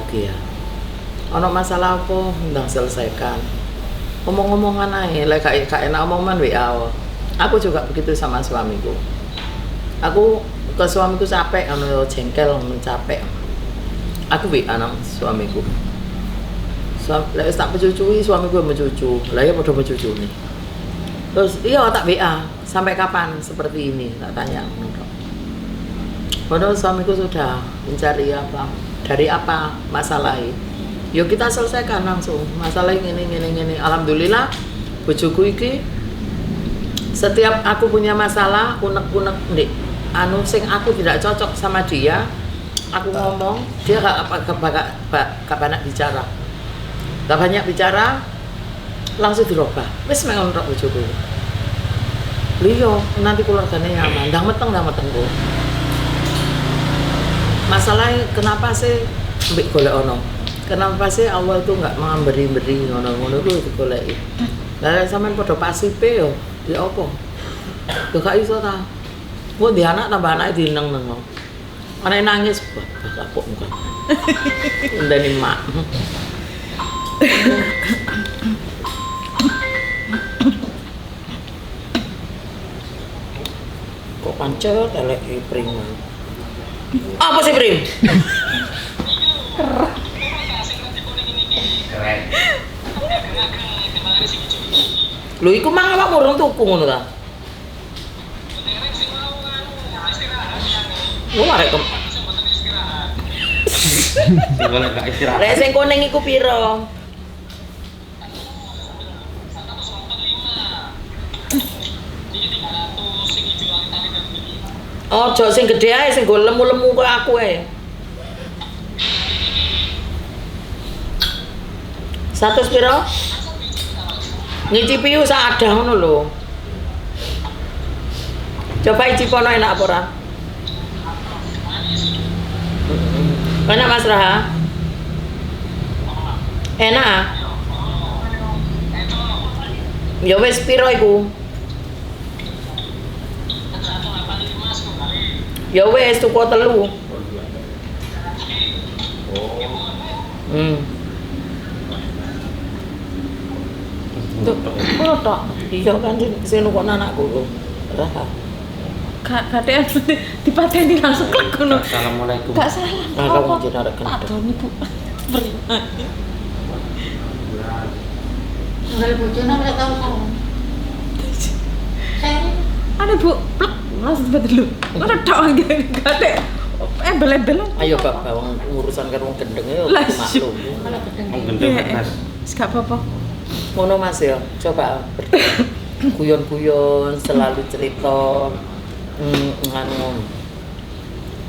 bahagia. Ono masalah apa ndang selesaikan. Ngomong-ngomongan aja, lek gak enak omongan WA. Aku juga begitu sama suamiku. Aku ke suamiku capek, ono jengkel, capek. Aku WA nang suamiku. Lek tak mencucui, suamiku mencucu. Lah ya padha mencucuni. Terus iya tak WA, sampai kapan seperti ini? Tak tanya. Padahal suamiku sudah mencari apa, dari apa masalahnya. Yuk kita selesaikan langsung masalah ini. Alhamdulillah bojoku iki setiap aku punya masalah unek-unek ndek anu sing aku tidak cocok sama dia, aku ngomong dia gak banyak bicara. Gak banyak bicara langsung dirubah. Wis mengon tok bojoku. Liyo nanti keluarganya nyaman, ndang meteng kok. Masalahnya kenapa sih mbek golek ono? Kenapa sih Allah itu nggak memberi ngono-ngono itu digoleki. Lah sampean padha pasipe yo, ya apa? Yo gak iso ta. Kok di anak tambah anake dineng-neng. Anake nangis, kapok muka. Ndani mak. Kok pancet elek pring. Apa sih pring? Lho iku mang awak urung tuku ngono ta? Lu arek kem. Sing golek gak istirahat. Lek sing kuning iku piro? Ojo sing gedhe ae sing go lemu-lemu koyo aku ae. 100 piro? Ngicipi sak adah ngono lho. Coba icipono enak apa ora? Enak Mas Raha? Enak. Ya wis piro iku? Ya wis tuku 3. Tuh, tok. Iya kan sing nukokno anakku lho. Raha. Katean dipateni langsung klek ngono. Assalamualaikum. Gak salah. Nah, kamu jeneng arek gendeng. Adoni Bu. Nggak bojone ora tau salah. Ada Bu, plek langsung dipateni lho. Ora tok gak embel-embel. Ayo Kak, bawang urusan karo wong gendeng yo maklum. Malah gedeng. Wong gendeng Mas. Gak apa-apa. Ngono Mas ya, coba guyon-guyon selalu cerita nganu.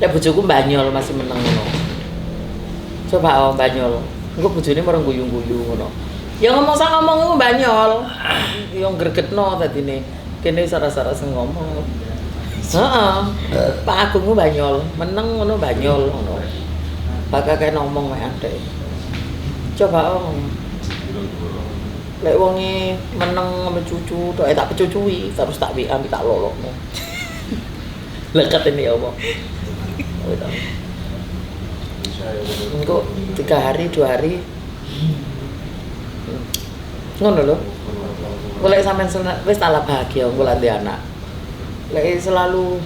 Lek bojoku Banyol masih meneng ngono. Coba Banyol. Engko bojone marang guyu-guyu ngono. Ya ngomong sak ngomong Banyol. Yo gregetno dadine. Kene sara-sara sing ngomong. Heeh. Pak Agung ku Banyol, meneng ngono Banyol ngono. Bakal kaya ngomong mek adek. Coba lek wonge meneng ame cucu, tok tak pecucui, terus tak WA tak lolokno. Lekat ini ya Allah. Engko 3 hari 2 hari. Ngono lho. Golek sampean wis tak bahagia engko lan anak. Lek selalu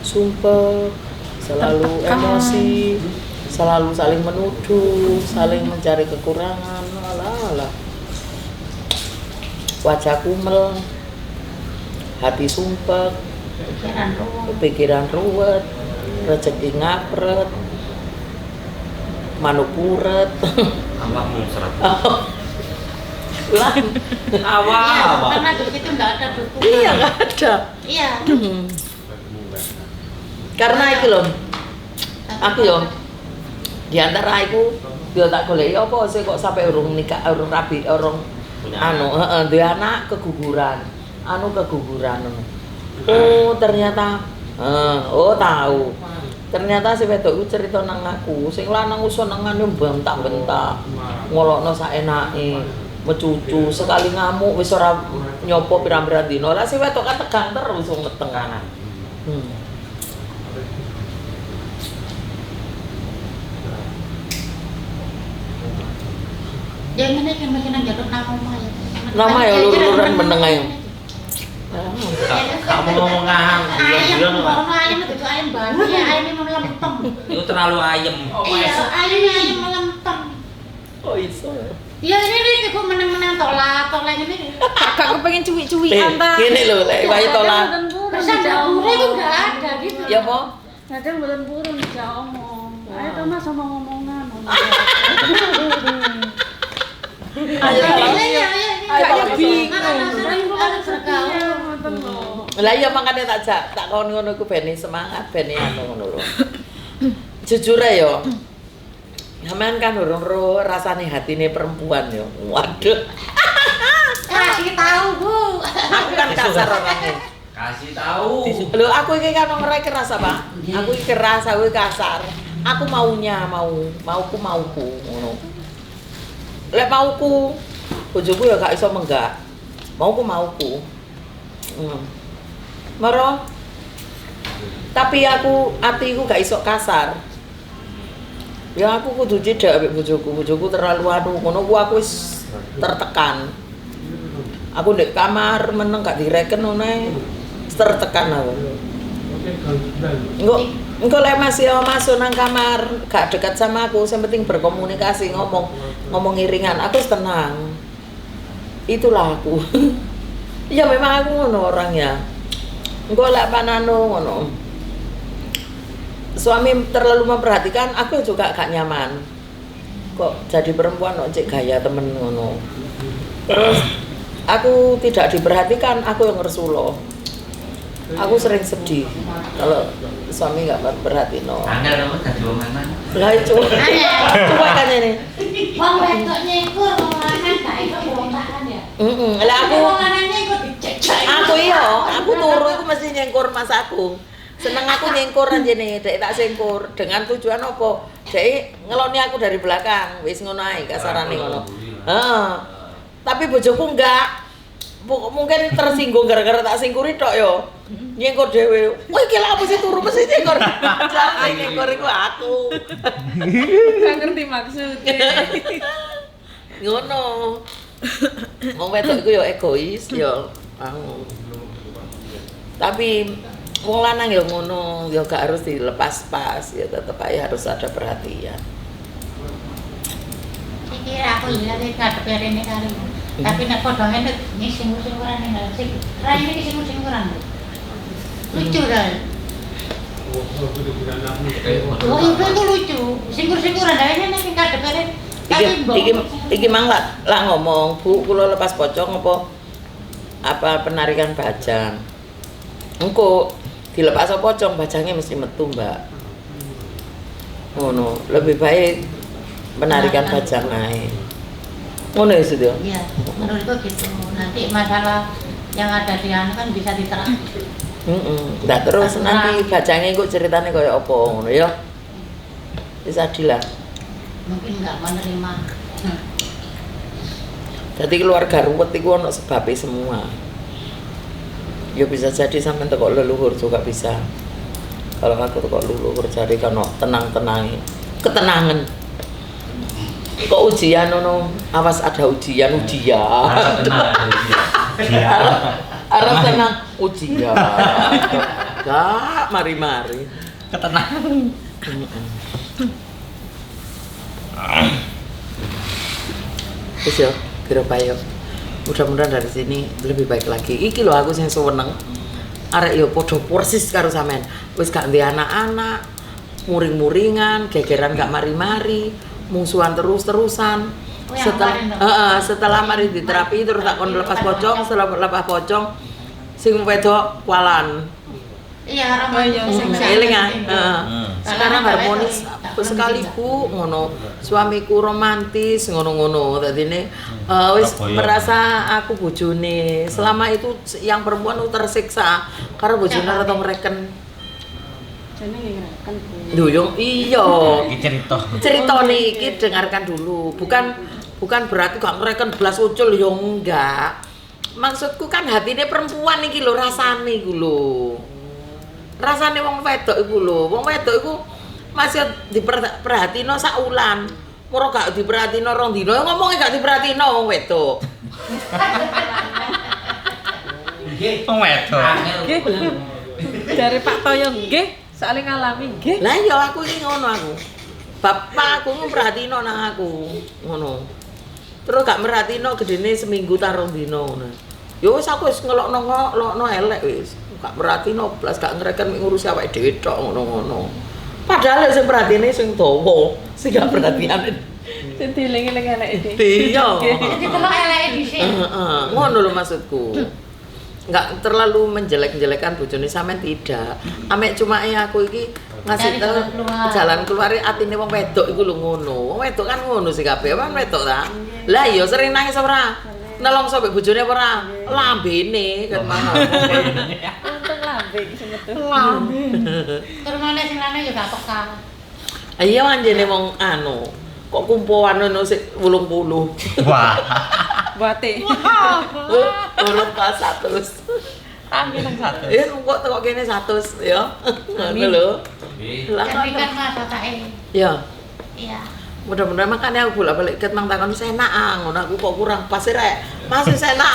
sumpah, selalu emosi, selalu saling menuduh, saling mencari kekurangan, alah. Wajah kumel, hati sumpah, pikiran ruwet, rezeki ngapret, manuk puret. Awakmu serat. Lah, Iya, karena dulu itu nggak ada buku. iya nggak ada. Iya. Karena itu loh, aku yo di antara aku dia tak golek apa sih kok sampai urung nikah, urung rabi, urung anu, dia anak keguguran ngono. Oh ternyata, oh tahu. Ternyata si wedok itu cerita nang aku, sing lanang usun nangane bentak-bentak, ngolokno saenake, mecucu, sekali ngamuk wis ora nyopo pirang-pirang dino. Lah si wedok kan tegang terus wong metenganan. Ya ngene iki mungkin njaluk nama ya. Nama ya lur-luran meneng ae. Kamu ngomongan Ayam ngono ayam itu ayam Bali ya ayam melempem. itu terlalu ayem. Iya, ayam melempem. Oh iso. Ya ini kok meneng-meneng tolak ini. Kakak kepengen cuwi-cuwian ta. Gini lho lek wae tolak. Bersandar pura itu enggak ada gitu. Ya po? Kadang bulan burung tidak omong. Ayo Thomas sama ngomongan. Ayo. Kayaknya bingung. Sering banget bergaul. Lah iya makane tak kon ngono iku ben semangat ben anu ngono lho. Jujur ae yo. Sampeyan kan urung ro rasane hatine perempuan yo. Waduh. Kasih tahu, Bu. Aku kan kasar orangnya. Kasih tahu. Lho aku iki kan ora keras apa? Aku iki keras, aku kasar. Aku maunya mauku ngono. Lek mauku bojoku ya gak iso menggak. Mauku. Maro. Tapi atiku gak iso kasar. Ya aku kudu cedak ambek bojoku terlalu anu ngono aku wis tertekan. Aku ndek kamar meneng gak direken ngono ae. Tertekan aku. Engko lek masih masuk nang kamar gak dekat sama aku, yang penting berkomunikasi ngomong iringan, aku tenang. Itulah aku. Ya memang aku ngono orangnya. Engko lek panano ngono. Suami terlalu memperhatikan, aku juga gak nyaman. Kok jadi perempuan kok cek gaya temen ngono. Terus aku tidak diperhatikan, aku yang ngersulo. Aku sering sedih kalau suami nggak perhatiin. Angel kamu tadi wong lanang. Lah coba kan ini. Wong wedok nyekur wong lanang gak iso berontakan ya. Lah Wong lanang nyekur dicek. aku turu iku mesti nyengkur Mas aku. Seneng aku nyengkur anjene, dek tak sengkur dengan tujuan apa? Dek ngeloni aku dari belakang, wis ngono ae kasarane ngono. Heeh. Tapi bojoku enggak. Mungkin tersinggung gara-gara tak singkuri tok yo. Nyengkur dhewe. Wah iki lha apa sih turu mesti nyengkur. Jangan nyengkur iku aku. Gak ngerti maksudnya. Ngono. Wong wedok iku yo egois yo. Tapi wong lanang ya ngono, ya gak harus dilepas pas, ya tetep aja harus ada perhatian. Iki aku lihat iki kadepe rene kali. Tapi nek padha ngene iki sing-singuran nek sing ra ini sing-singuran. Lucu dah. Oh, itu lucu. Singkur-singkuran dah nek kadepe rene. Iki mang lah ngomong, Bu, kula lepas pocong apa penarikan bajang. Engko dilepas pocong bajangnya mesti metu, Mbak. Ngono, lebih baik penarikan bajang ae. Ngono ya sudah. Iya, menurutku gitu. Nanti masalah yang ada di anu kan bisa diterapi. Nah terus nanti bajangnya kok ceritanya kayak apa ngono ya. Wis adilah. Mungkin nggak menerima. Jadi keluarga ruwet itu ono sebabnya semua. Ya bisa jadi sampai tekok leluhur juga bisa. Kalau aku tekok leluhur jadi kan tenang-tenang, ketenangan. Kok ujian ono, awas ada ujian. Harap tenang ujian. Gak mari-mari. Ketenangan. Terus ya, kira payo. Mudah-mudahan dari sini lebih baik lagi. Iki lho aku sing seneng. Arek yo padha persis karo sampean. Wis gak ndek anak-anak, muring-muringan, gegeran gak mari-mari, mungsuhan terus-terusan. Setelah mari diterapi terus tak kon lepas pocong, setelah lepas pocong sing wedok kualan. Iya, harmonis. Eling sekarang harmonis sekali Bu, ngono. Suamiku romantis ngono-ngono. Dadine wis merasa aku bojone. Selama itu yang perempuan tersiksa karena bojone ora tau ngreken. Jane ngirakan Bu. Lho yo iya. Iki cerita. Ceritane iki dengarkan dulu. Bukan berarti gak ngreken blas ucul yo enggak. Maksudku kan hatine perempuan iki lho rasane iku lho. Rasane wong wedok iku lho. Wong wedok iku masih diperhatino sak wulan. Moro gak diperhatino rong dino, ngomongnya gak diperhatino wong wedok. Nggih, wong wedok. Nggih. Dari Pak Toyo nggih, saling ngalami nggih. Lah ya aku iki ngono aku. Bapak aku memperhatino nang aku, ngono. Terus gak merhatino gedene seminggu tarung dino ngono. Ya wis aku wis ngelokno elek wis. Gak merhatino blas gak ngreken ngurusi awake dhewe tok ngono-ngono. Padahal sing perhatine sing dawa, sing gak perhatian. Sing dieling-eling elek iki. Iya. Jadi kalau elek dhisik. Heeh, ngono lho maksudku. Enggak terlalu menjelek-jelekan bojone sampean tidak. Amek cuma aku iki ngasih Cari tahu jalan keluar. jalan keluar atine wong wedok iku lho ngono. Wong wedok kan ngono sih kabeh, wong wedok ta. Lah iya sering nangis ora? Nelongso mbek bojone apa ora? Lambene kan mau. Untung lambe iki sing metu. Terus mana sing lanang ya gak peka. Iya anjene wong anu. Kok kumpulan ngono sik 80. Wah. Bate. Urut pas 100. Kami nang satu. Kok teko kene 100 ya. Ngono lho. Lah Tapi kan masa tae. ya. Iya. Mudah-mudahan makanya aku bolak-balik ket mang takon wis enak ngono aku kok kurang pas rek. Mas wis enak.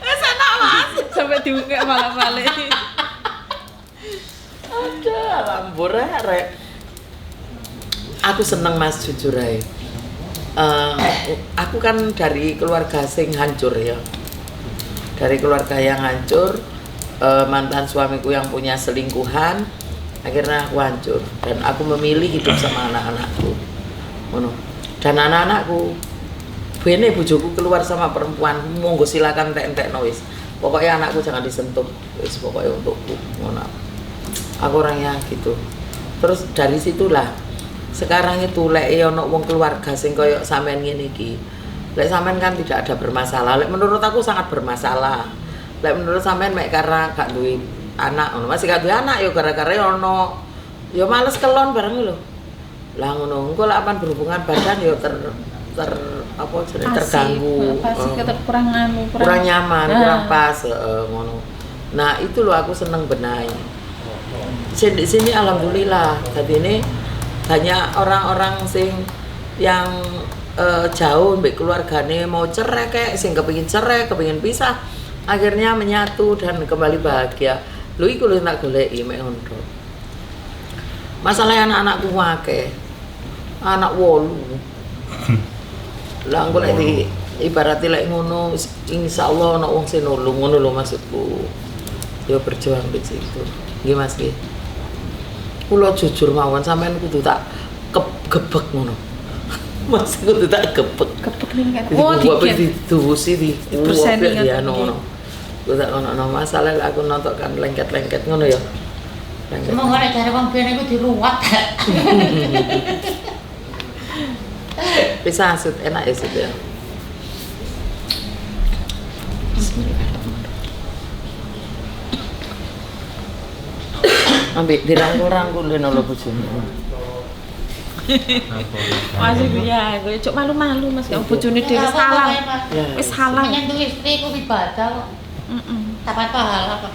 Wis enak Mas. Sampai diungkek malah-balik. Ada lambur rek. Aku seneng Mas jujur ae. Aku kan dari keluarga sing hancur ya. Dari keluarga yang hancur, mantan suamiku yang punya selingkuhan, akhirnya aku hancur dan aku memilih hidup sama anak-anakku. Ngono. Dan anak-anakku bene bojoku keluar sama perempuan, monggo silakan entek-entekno wis. Pokoknya anakku jangan disentuh. Wis pokoknya untukku. Ngono. Aku orangnya gitu. Terus dari situlah sekarang itu lek ono wong keluarga sing koyo sampean ngene iki. Lek sampean kan tidak ada bermasalah. Lek menurut aku sangat bermasalah. Lek menurut sampean mek karena gak duwe anak ngono. Masih gak duwe anak ya gara-gara ono ya males kelon bareng lho. Lah ngono, engko lek apan berhubungan badan ya apa jenenge terganggu. Pasti kurang anu, Kurang nyaman, kurang pas ngono. Nah, itu loh aku seneng benahi. Di sini alhamdulillah. Jadi ini banyak orang-orang sing yang jauh mbek keluargane mau cerai kayak sing kepengin cerai, kepengin pisah, akhirnya menyatu dan kembali bahagia. Lho iku lho tak goleki mek ngono. Masalah anak-anakku akeh. Anak 8. Lah engko lek di ibarate lek ngono insyaallah ana wong sing nulung ngono lho maksudku. Ya berjuang di situ. Nggih Mas nggih. Kula jujur mawon sampean kudu tak gebek ngono. Mas kudu tak gebek. Kepek ning kan. Oh, dikit. didusi di Perseningan ya ngono. Kudu tak ono masalah lek aku nonton kan lengket-lengket ngono ya. Lengket. Semoga nek jare wong biyen iku diruwat. Bisa sud enak ya sud ya. Ambil dirangkul-rangkulin lho bojone. Masih ya, gue cuk malu-malu Mas, kok bojone dhewe salah. Wis salah. Menyentuh istri ku ibadah kok. Dapat pahala kok.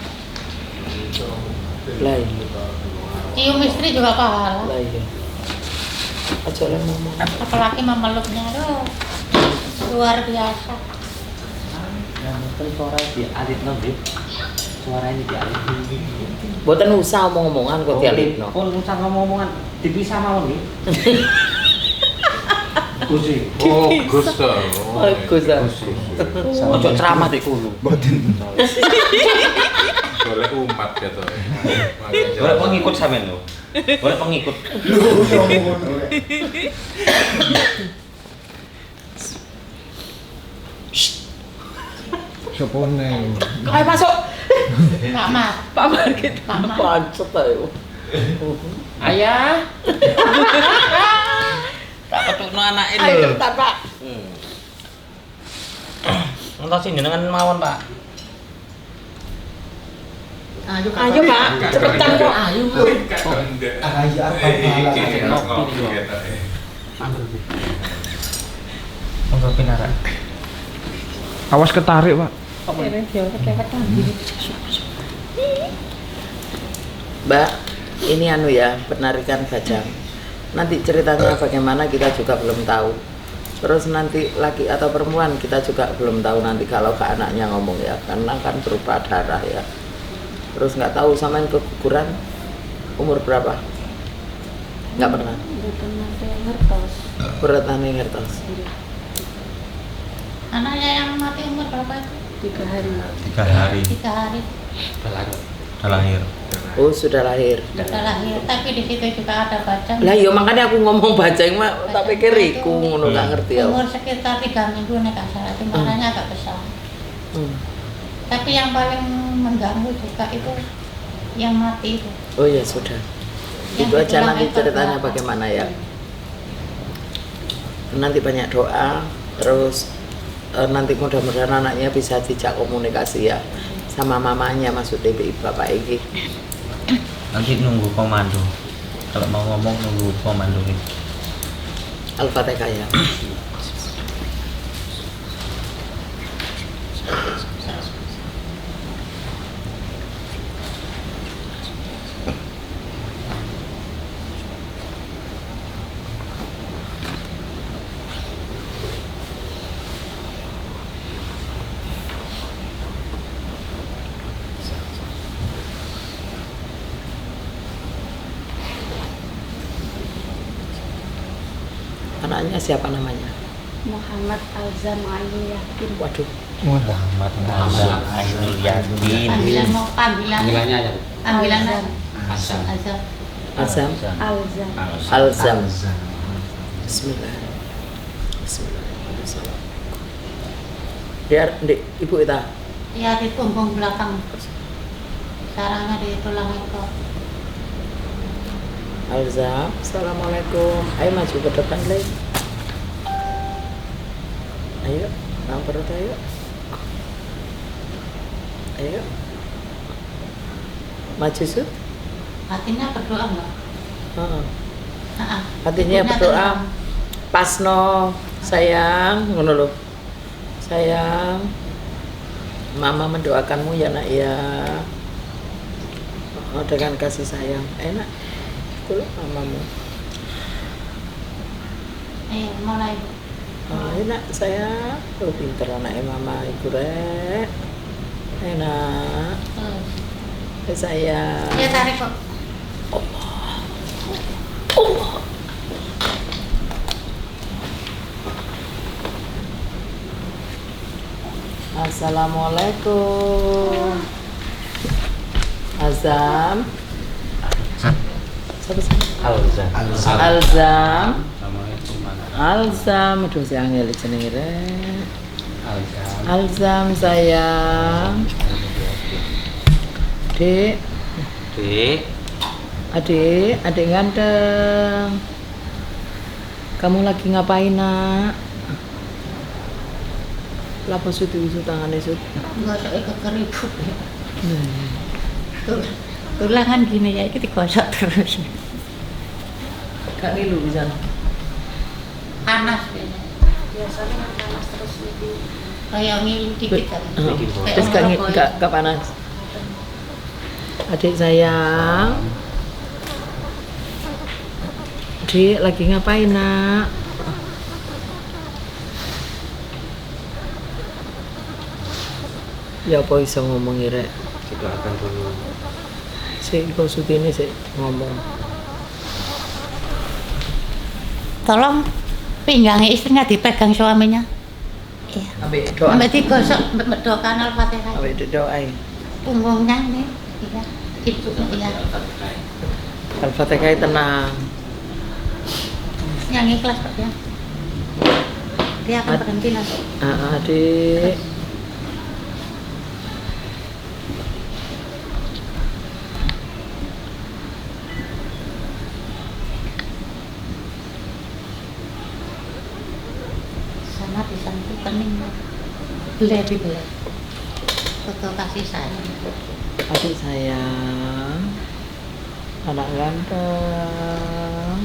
Lah iya. Cium istri juga pahala. Lah iya. Aja lah ngomong. Apalagi memeluknya, aduh. Luar biasa. Kan suara di alit nabi. Suara ini di alit. Mboten usah omong-omongan kok dialipno. Pun usah ngomong-ngomongan dipisah mawon nggih. Gusti. Oh, Gusti. Bagus ah. Ojo ceramah di kulo. Boleh umat gitu. Boleh pengikut sampean lho. Boleh pengikut. Sepone. Ayo masuk. Pak Mas, Pak Market. Pak Mas. Pancet ayo. Ayah. Tak petukno anake lho. Ayo cepetan, Pak. Entos jenengan mawon, Pak. Ayo, Ayo, Pak. Cepetan kok. Ayo. Monggo pinara. Awas ketarik, Pak. Kene dia kekeket lagi. Mbak, ini anu ya, penarikan bajang. nanti ceritanya bagaimana kita juga belum tahu. Terus nanti laki atau perempuan kita juga belum tahu nanti kalau ke anaknya ngomong ya, karena kan berupa darah ya. Terus nggak tahu samain keguguran umur berapa? Nggak pernah. Bukan nanti ngertos. Beratane ngertos. Anaknya yang mati umur berapa itu? 3 hari. 3 hari 3 hari udah lahir. Oh, sudah lahir. sudah lahir, tapi di situ juga ada bacang. Lah iya makanya aku ngomong bajang mah tak pikir iku ngono nggak ngerti ya. Umur sekitar 3 minggu nek gak salah, timbangannya agak besar. Hmm. Tapi yang paling mengganggu juga itu yang mati itu. Oh ya sudah. Yang Itu aja ditulang nanti ekor ceritanya belakang. bagaimana ya. Nanti banyak doa, terus nanti mudah-mudahan anaknya bisa dijak komunikasi ya sama mamanya, maksudnya bapak iki. Nanti nunggu komando. Kalau mau ngomong nunggu komando ini. Al-Fatihah ya. Anaknya siapa namanya? Muhammad Alzam Ayu Yakin. Waduh. Muhammad Azam Ainul Yakin. Panggilan mau panggilan. Panggilannya aja. Panggilan Azam. Azam. Azam. Azam. Alzam. Alzam. Bismillah. Bismillah. Dia di ibu kita. Ya di punggung belakang. Sarangnya di tulang ekor. Alzam. Assalamualaikum. Ayo maju ke depan lagi. Ayo, bang perut ayo. Ayo. Maju Sud. Hatinya berdoa enggak? Heeh. Heeh. Hatinya berdoa. Pasno sayang, ngono lho. Sayang. Mama mendoakanmu ya nak ya. Oh, dengan kasih sayang. Enak. Itu loh mamamu. Ayo mulai. Oh, enak sayang. Lu pinter anaknya mama ibu rek. Enak. Sayang. Ya tarik kok. Assalamualaikum. Azam. Siapa sih? Alzam. Alzam. Assalamualaikum. Alzam. Aduh si Angel jenenge rek. Alzam. Alzam sayang. Dek, Dek. adik ganteng. Kamu lagi ngapain nak? Lapo Sud isu tangannya Sud? Gosok ikut keriput ya. Tulangan gini ya, itu digosok terus. Gak ngilu bisa. Panas ya. Biasanya panas terus itu. Kayak ngilu dikit kan. Terus gak panas. Adik sayang. Adik lagi ngapain nak? Ya apa bisa ngomong rek? Didoakan dulu. Si kau ini sih ngomong. Tolong pinggangnya istrinya dipegang suaminya. Iya. Ambil doa. Sampai digosok, mendoakan Al-Fatihah. Ambil doain. Punggungnya nih, iya. Ibu, iya. Al-Fatihah tenang. Yang ikhlas Pak ya. Dia akan berhenti nanti. Adik. Sama disentuh keningnya. Belah di belah. Betul kasih sayang. Adik sayang. Anak ganteng.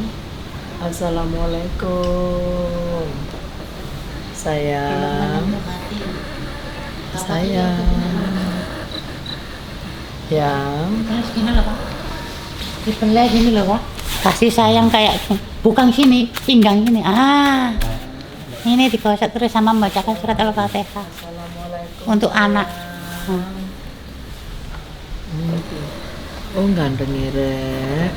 Assalamualaikum. Sayang. Sayang. Yang Terus gini loh Pak. Dibelah gini loh Pak. Kasih sayang kayak bukan sini, pinggang ini. Ini digosok terus sama membacakan surat Al-Fatihah untuk anak. Oh ganteng rek.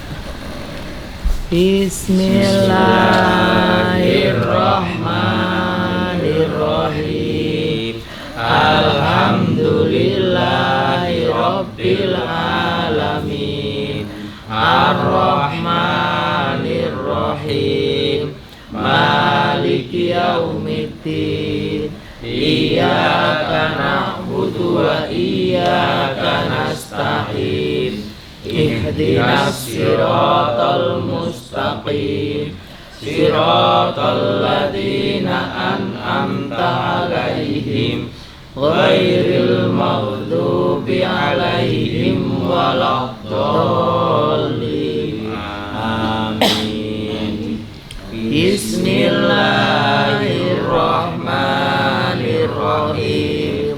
Bismillahirrahmanirrahim. Alhamdulillahirabbil alamin. Ar-Rahmanir-Rahim. Maliki yaumiddin. Iyyaka na'budu wa iyyaka nasta'in. Ihdinas siratal mustaqim. Siratal ladzina an'amta 'alaihim ghairil maghdubi 'alaihim waladdallin. Amin. Bismillahirrahmanirrahim.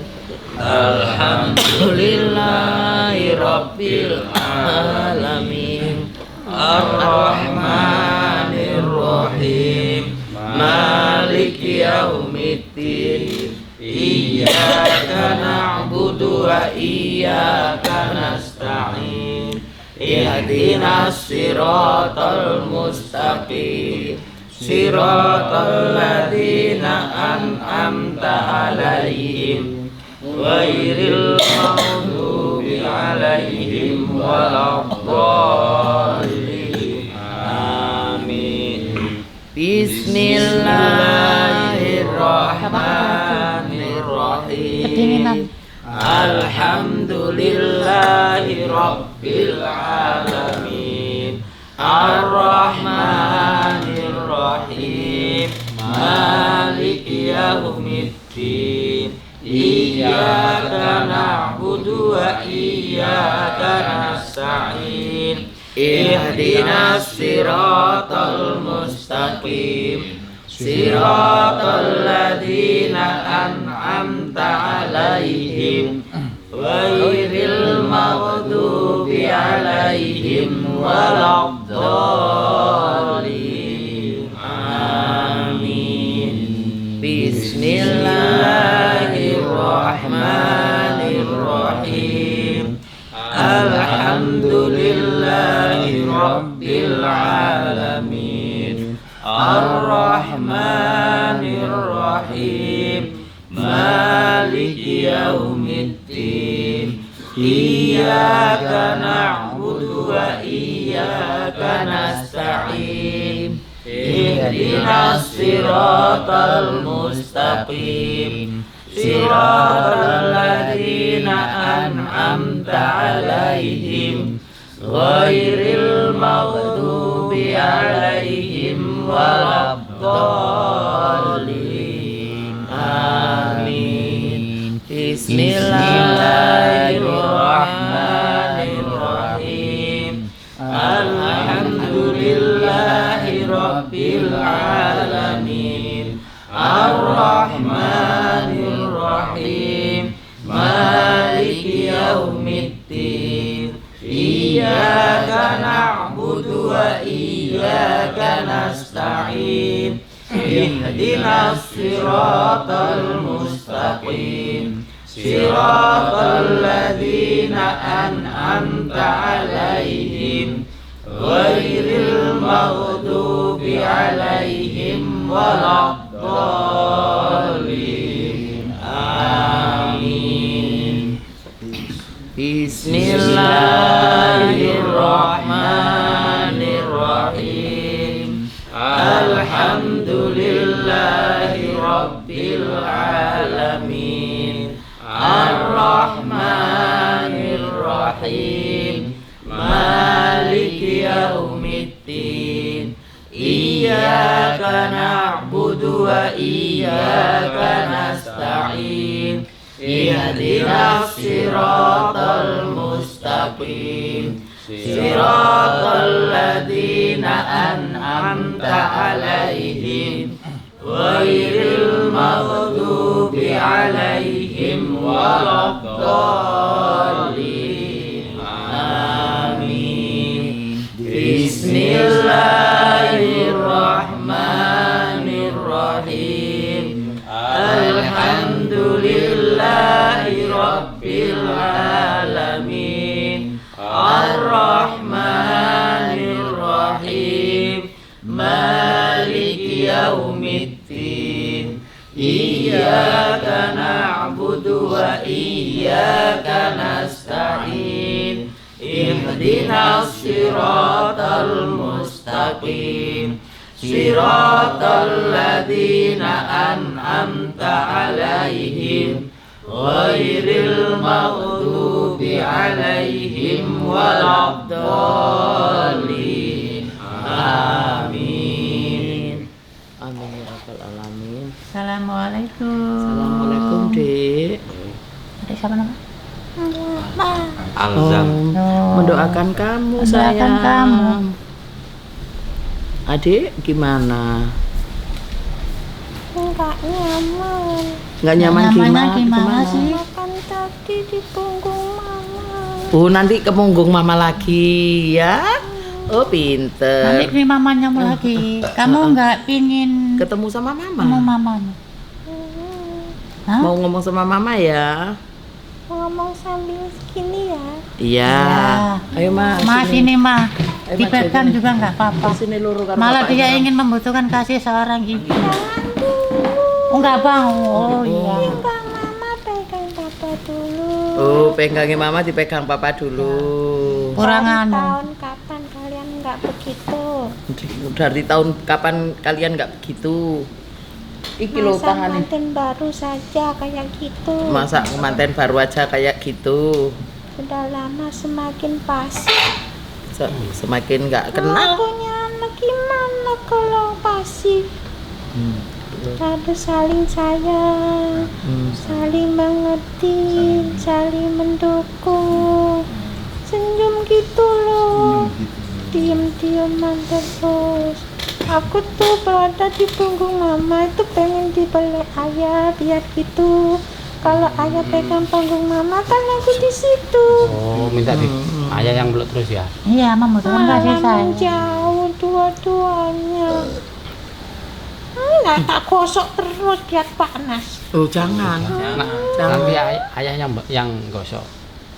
Alhamdulillahirabbil alamin. Ar-Rahmanir-Rahim. Maliki yaumiddin. Iyyaka na'budu wa iyyaka nasta'in. Ihdinas siratal mustaqim. Siratal ladzina an'amta 'alaihim ghairil maghdubi 'alaihim waladdallin. Amin. Bismillahirrahmanirrahim. Alhamdulillahirabbil alamin. Ar-Rahmanir-Rahim. Maliki yaumiddin. Iyyaka na'budu wa iyyaka nasta'in. Ihdinas siratal mustaqim. Siratal ladzina an'amta 'alaihim ghairil maghdubi 'alaihim waladdallin. Amin. Bismillahirrahmanirrahim. Alhamdulillahirabbil alamin. Ar-Rahmanir-Rahim. Maliki yaumiddin. Iyyaka na'budu wa iyyaka nasta'in. Ihdinas siratal mustaqim. Siratal ladzina an'amta 'alaihim ghairil maghdubi 'alaihim waladdallin. Amin. Bismillahirrahmanirrahim. Alhamdulillahirabbil alamin. Ar-Rahmanir-Rahim. Maliki yaumiddin. Iyyaka na'budu wa iyyaka nasta'in. Ihdinas siratal mustaqim. Siratal ladzina an'amta 'alaihim ghairil maghdubi 'alaihim waladdallin. Amin. Bismillahirrahmanirrahim. Alhamdulillahirabbil alamin. Ar-Rahmanir-Rahim. Maliki yaumiddin. Iyyaka na'budu wa iyyaka nasta'in. Ihdinas siratal mustaqim. Siratal ladzina an'amta 'alaihim ghairil maghdubi 'alaihim waladdallin. Amin. Bismillah. iyyaka nasta'in ihdinas siratal mustaqim siratal ladzina an'amta 'alaihim ghairil maghdubi 'alaihim waladdallin. Amin. Amin ya rabbal alamin. Assalamualaikum. Assalamualaikum, Dek. Adik siapa nama? Alzam. Mendoakan kamu, Mendoakan sayang. kamu. Adik gimana? Enggak nyaman. Nggak nyaman Nyamannya gimana? sih? Makan tadi di punggung mama. Oh, nanti ke punggung mama lagi ya. Oh, Nanti pinter. ke mamanya lagi. Kamu nggak pingin Ketemu sama ketemu mama. mamanya? Hah? Mau ngomong sama mama ya? Ngomong sambil gini ya. Iya. Ayo, Ma. Mas ini mah Ayo, Ma, dipegang sini. juga nggak apa-apa. Sini luru karo Malah bapaknya. dia ingin membutuhkan kasih seorang ibu. Oh nggak mau. Oh iya. Enggak, mama pegang papa dulu. Oh, pegangin mama dipegang papa dulu. Kurang Dari anu. tahun kapan kalian nggak begitu? Dari tahun kapan kalian nggak begitu? Iki lo Masa tangan nih. manten baru saja kayak gitu. Masa pengantin baru aja kayak gitu. Sudah lama semakin pas. Semakin nggak kenal. Punya anak gimana kalau pasti? Harus saling sayang, saling mengerti, saling mendukung. Senyum gitu loh, diem-dieman terus. Aku tuh berada di punggung mama itu pengen dipeluk ayah biar gitu. Kalau ayah pegang punggung mama kan aku di situ. Oh, minta di ayah yang belum terus ya. Iya, membutuhkan kasih Malah sayang. menjauh dua-duanya. Nggak tak gosok terus biar panas. Oh, jangan. Nah, Jangan. nanti ayah yang gosok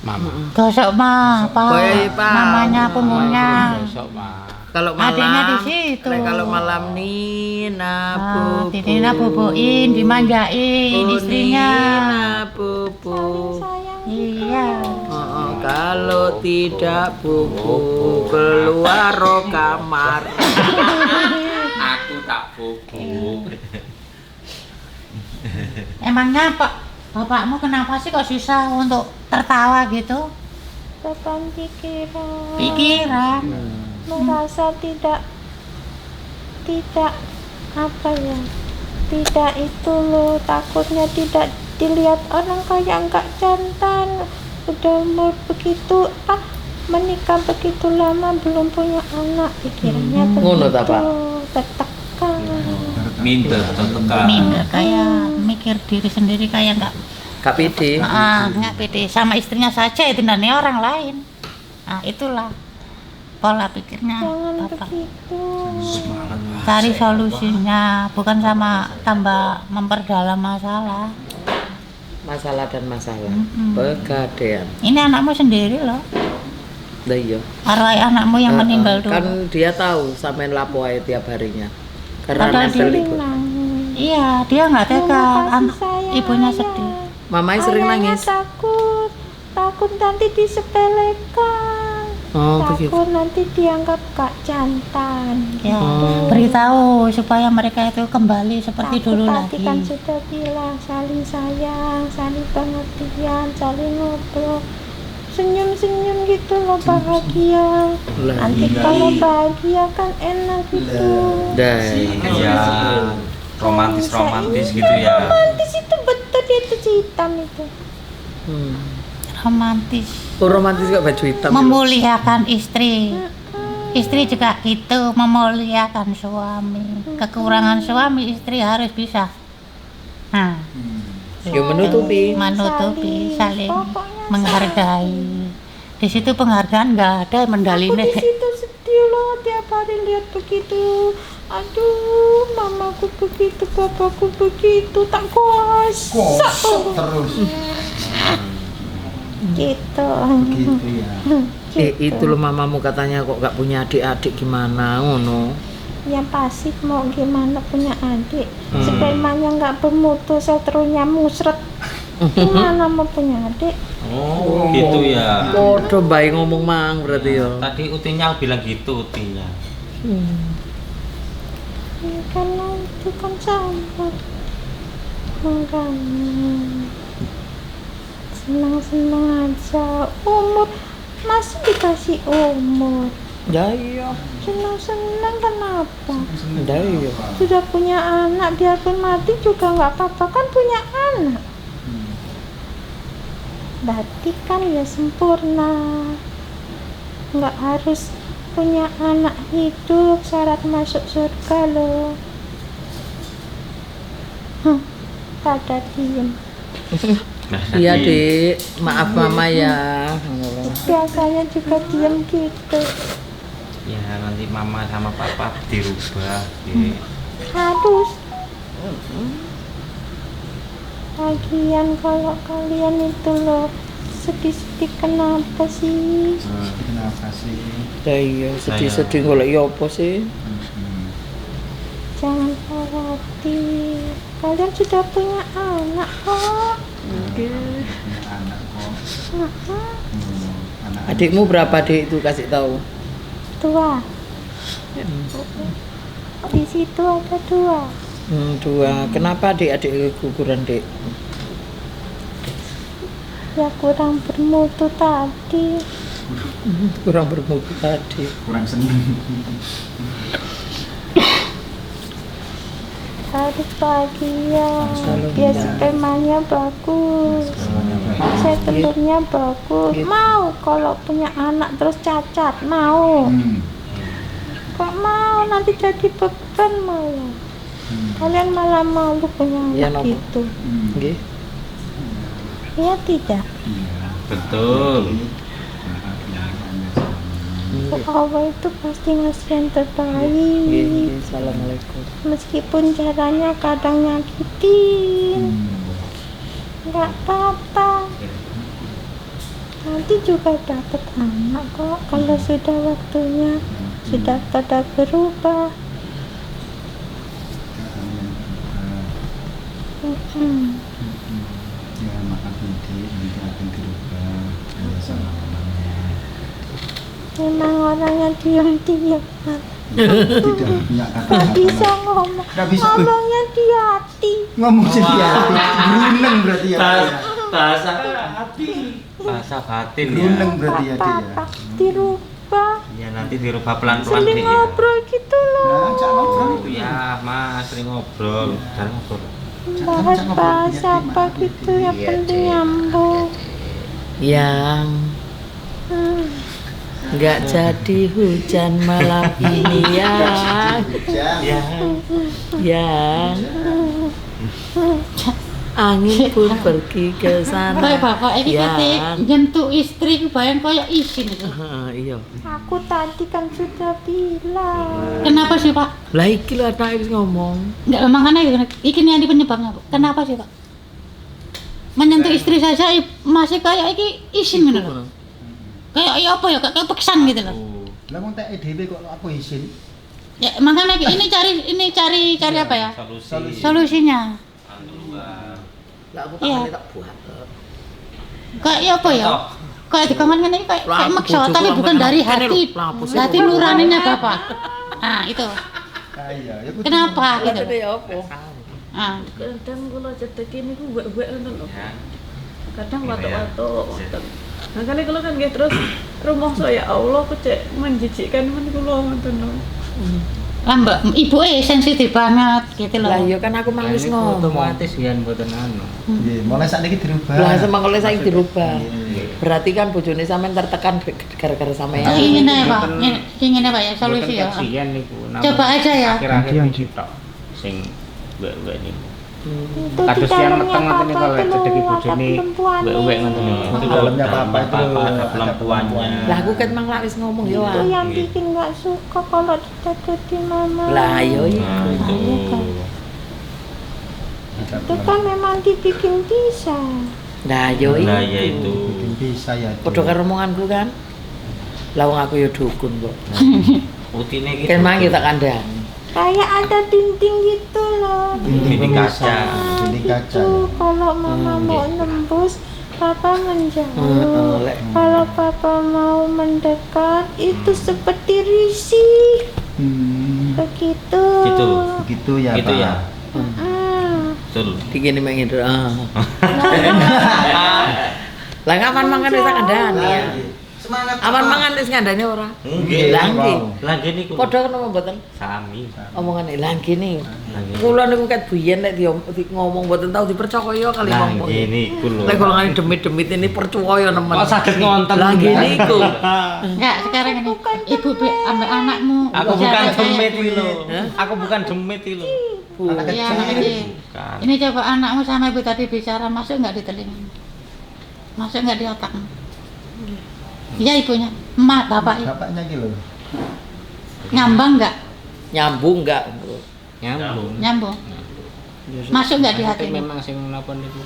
mama. Gosok mah, Boy, Pak. Pak. Mamanya punggungnya. Gosok mah. Kalau Adiknya di malam, situ. kalau malam Nina Ah, bubu. Nina bubuin, dimanjain Oh, istrinya. Nina bubu. Sayang Iya. Kalau tidak bubu keluar ro kamar. Aku tak bobo. Emangnya bapakmu kenapa sih kok susah untuk tertawa gitu? beban pikiran. Pikiran. Merasa tidak apa ya, tidak itu loh, takutnya tidak dilihat orang kayak enggak jantan, udah umur begitu, menikah begitu lama belum punya anak, pikirannya Ngono ta, Pak? tertekan. Minder, tertekan. Minder, kayak mikir diri sendiri kayak Kak Pidi. nggak pede sama istrinya saja itu dan orang lain. Nah itulah pola pikirnya Jangan bapak. begitu. Cari solusinya, bukan sama tambah memperdalam masalah. Masalah dan masalah. Mm-mm. Pegadean. Ini anakmu sendiri loh, Lah iya. arwah anakmu yang meninggal dulu. Kan dia tahu sampean lapo ae tiap harinya. Karena Padahal nempel dia ikut. Iya, dia nggak tega, Kasih anak sayang ibunya ayah. sedih. Mamai sering Ayahnya nangis. takut nanti disepelekan. Oh, begitu. Takut nanti dianggap gak jantan. Ya, Oh. beritahu supaya mereka itu kembali seperti Takut dulu tadi lagi. kan sudah bilang saling sayang, saling pengertian, saling ngobrol, senyum-senyum gitu loh, bahagia. Lah, Nanti kalau bahagia kan enak gitu. Dai. Iya, romantis gitu ya. Romantis itu betul, itu hitam itu. Romantis, Oh, romantis kok baju hitam. memuliakan istri. Istri juga gitu, memuliakan suami. Kekurangan suami istri harus bisa. Nah, Ya menutupi. menutupi, saling Pokoknya menghargai. Di situ penghargaan nggak ada, aku mendalinnya. di situ sedih loh tiap hari lihat begitu. Aduh, mamaku begitu, papaku begitu, tak kuasa terus. Gitu. Itu loh mamamu katanya kok gak punya adik-adik gimana ngono. Yang pasif mau gimana punya adik. Spermanya nggak bermutu, seterunya musret. Gimana mau punya adik? Oh, gitu ya. Podo bae ngomong mang berarti ya. Tadi Utinya bilang gitu Utinya. Ya, karena itu kan sahabat. Makanya senang-senang aja. Umur masih dikasih umur. Ya iya. Senang-senang kenapa? Ya iya. Sudah punya anak, biarpun mati juga nggak apa-apa, kan punya anak. Berarti kan ya sempurna. Nggak harus punya anak hidup syarat masuk surga loh. Pada diem. Iya Dik, maaf mama ya. Biasanya juga diem gitu. Ya nanti mama sama papa dirubah. Ya. Harus. Lagian kalau kalian itu loh sedih-sedih kenapa sih? Kenapa sih? Ya iya, sedih-sedih golek ya apa sih? Jangan khawatir. Kalian sudah punya anak kok. Oke. Punya anak kok. Anak Adikmu berapa Dik itu kasih tahu? Dua. Di situ ada dua. 2. Kenapa adik-adik guguran Dik? Ya kurang bermutu tadi. Kurang bermutu tadi. kurang seneng. Harus bahagia. Selalu Biar bahagia. spermanya bagus. Saya telurnya bagus. Mau kalau punya anak terus cacat, mau. Kok mau nanti jadi beban malah. Kalian malah malu punya Iya, anak Nopo. gitu. Nggih. Ya tidak. Betul. Allah itu pasti ngasih yang Nggih, terbaik. nggih. Assalamualaikum. Meskipun caranya kadang nyakitin, nggak apa-apa. Nanti juga dapat anak kok kalau sudah waktunya, sudah pada berubah. Ya makan binti nanti akan dirubah. Ya sama mamanya. Memang orangnya diam-diam. Tidak punya Nggak kata-kata. bisa ngomong, Nggak bisa. ngomongnya di hati. Ngomong sendiri hati. Gruneng berarti ya. Pak, ya. Bahasa hati. Bahasa batin ya. Gruneng berarti ya dia. Apa-apa dirubah, Ya nanti dirubah pelan-pelan sering Dik, ya. ngobrol gitu loh. Nah, cak ngobrol. Ya mas sering ngobrol. Jangan ngobrol. Bahas bahasa apa gitu yang penting nyambung. Yang nggak jadi hujan malam ini yang angin pun pergi ke sana. Kayak bapak ini kate yang nyentuh istri ku bayang koyo isin itu. iya. Aku tadi kan sudah bilang. Kenapa sih Pak? Lah iki lho anak wis ngomong. Enggak makanya iki nih penyebabnya Pak. Kenapa sih Pak? Menyentuh istri saja masih kayak iki isin gitu loh. Kayak ya apa ya kayak peksan gitu loh. Lah wong tek dhewe kok apa isin? Ya makanya ini cari apa ya? Solusi. Solusinya. Lah aku Iya. tak buat. Kayak ya apa ya? Kayak di kamar ini kayak maksa tapi bukan dari hati. Hati nuraninya Bapak. Nah, itu. Iya, ya kudu. Kenapa gitu? Ya apa? Ah. Kadang kula cetek ini ku wek-wek ngono lho. Kadang watuk-watuk. Nah kali kula kan nggih terus rumangsa ya Allah kok cek menjijikkan men kula ngoten lho. Lah Mbak, ibu sensitif banget gitu loh. Lah iya kan aku mang wis ngomong. Otomatis yen mboten anu. Nggih, mulai sakniki dirubah. Lah semangkole saiki dirubah. Berarti kan bojone sampean tertekan gara-gara sampean. Ingin ya Pak, ingin apa ya solusi ya. Kasihan niku. Coba aja ya. Akhir-akhir iki tok sing wek-wek niku. Itu Kados di yang dalamnya meteng ngoten niku papa lek itu cedeki loh, ada bojone perempuan wek-wek ngoten niku. Itu dalamnya apa-apa itu Apa-apa, ada ada perempuannya. Lah aku kan mang lak wis ngomong ya. itu Wan. yang bikin nggak suka kalau ditakuti mama. Lah yo Nah, iku. itu. Itu kan memang dibikin bisa. Lah yo Lah ya itu. Bikin bisa ya. itu. Padha karo omonganku kan. Lah wong aku yo dukun kok. Utine iki. Kan mang tak kandhani. kayak ada dinding gitu loh. Dinding kaca. Dinding kaca. Itu kalau mama mau nembus, papa menjauh. Kalau papa mau mendekat, itu seperti risih. Begitu. Begitu ya, Gitu Pak. ya. Betul. Digini mengin lah kapan mangan wis kandhani ya. Semangat. Aman mangan wis ngandani ora? Nggih. Lah nggih. Lah ngene iku. Padha kena mboten Sami. omongane lah ngene. Nggih. Kula niku ket biyen nek ngomong mboten tau dipercaya kali Lah ngomong. ngene iku lho. Lek golongane demit-demit ini percaya nemen. Kok saged ngonten? Lah ngene iku. Enggak, sekarang ini ibu ambek anakmu. Aku bukan jaga demit kayak iki lho. Hah? Aku bukan demit iki lho. Iya, anak kecil. Bukan. Ini coba anakmu sama ibu tadi bicara, masuk nggak di telinga? Masuk nggak di otakmu? Iya ibunya, emak, bapak, Bapaknya gitu loh. nyambang nggak? Nyambung enggak? Nyambung. Nyambung. Masuk nggak di Tapi hatimu? memang sing napa niku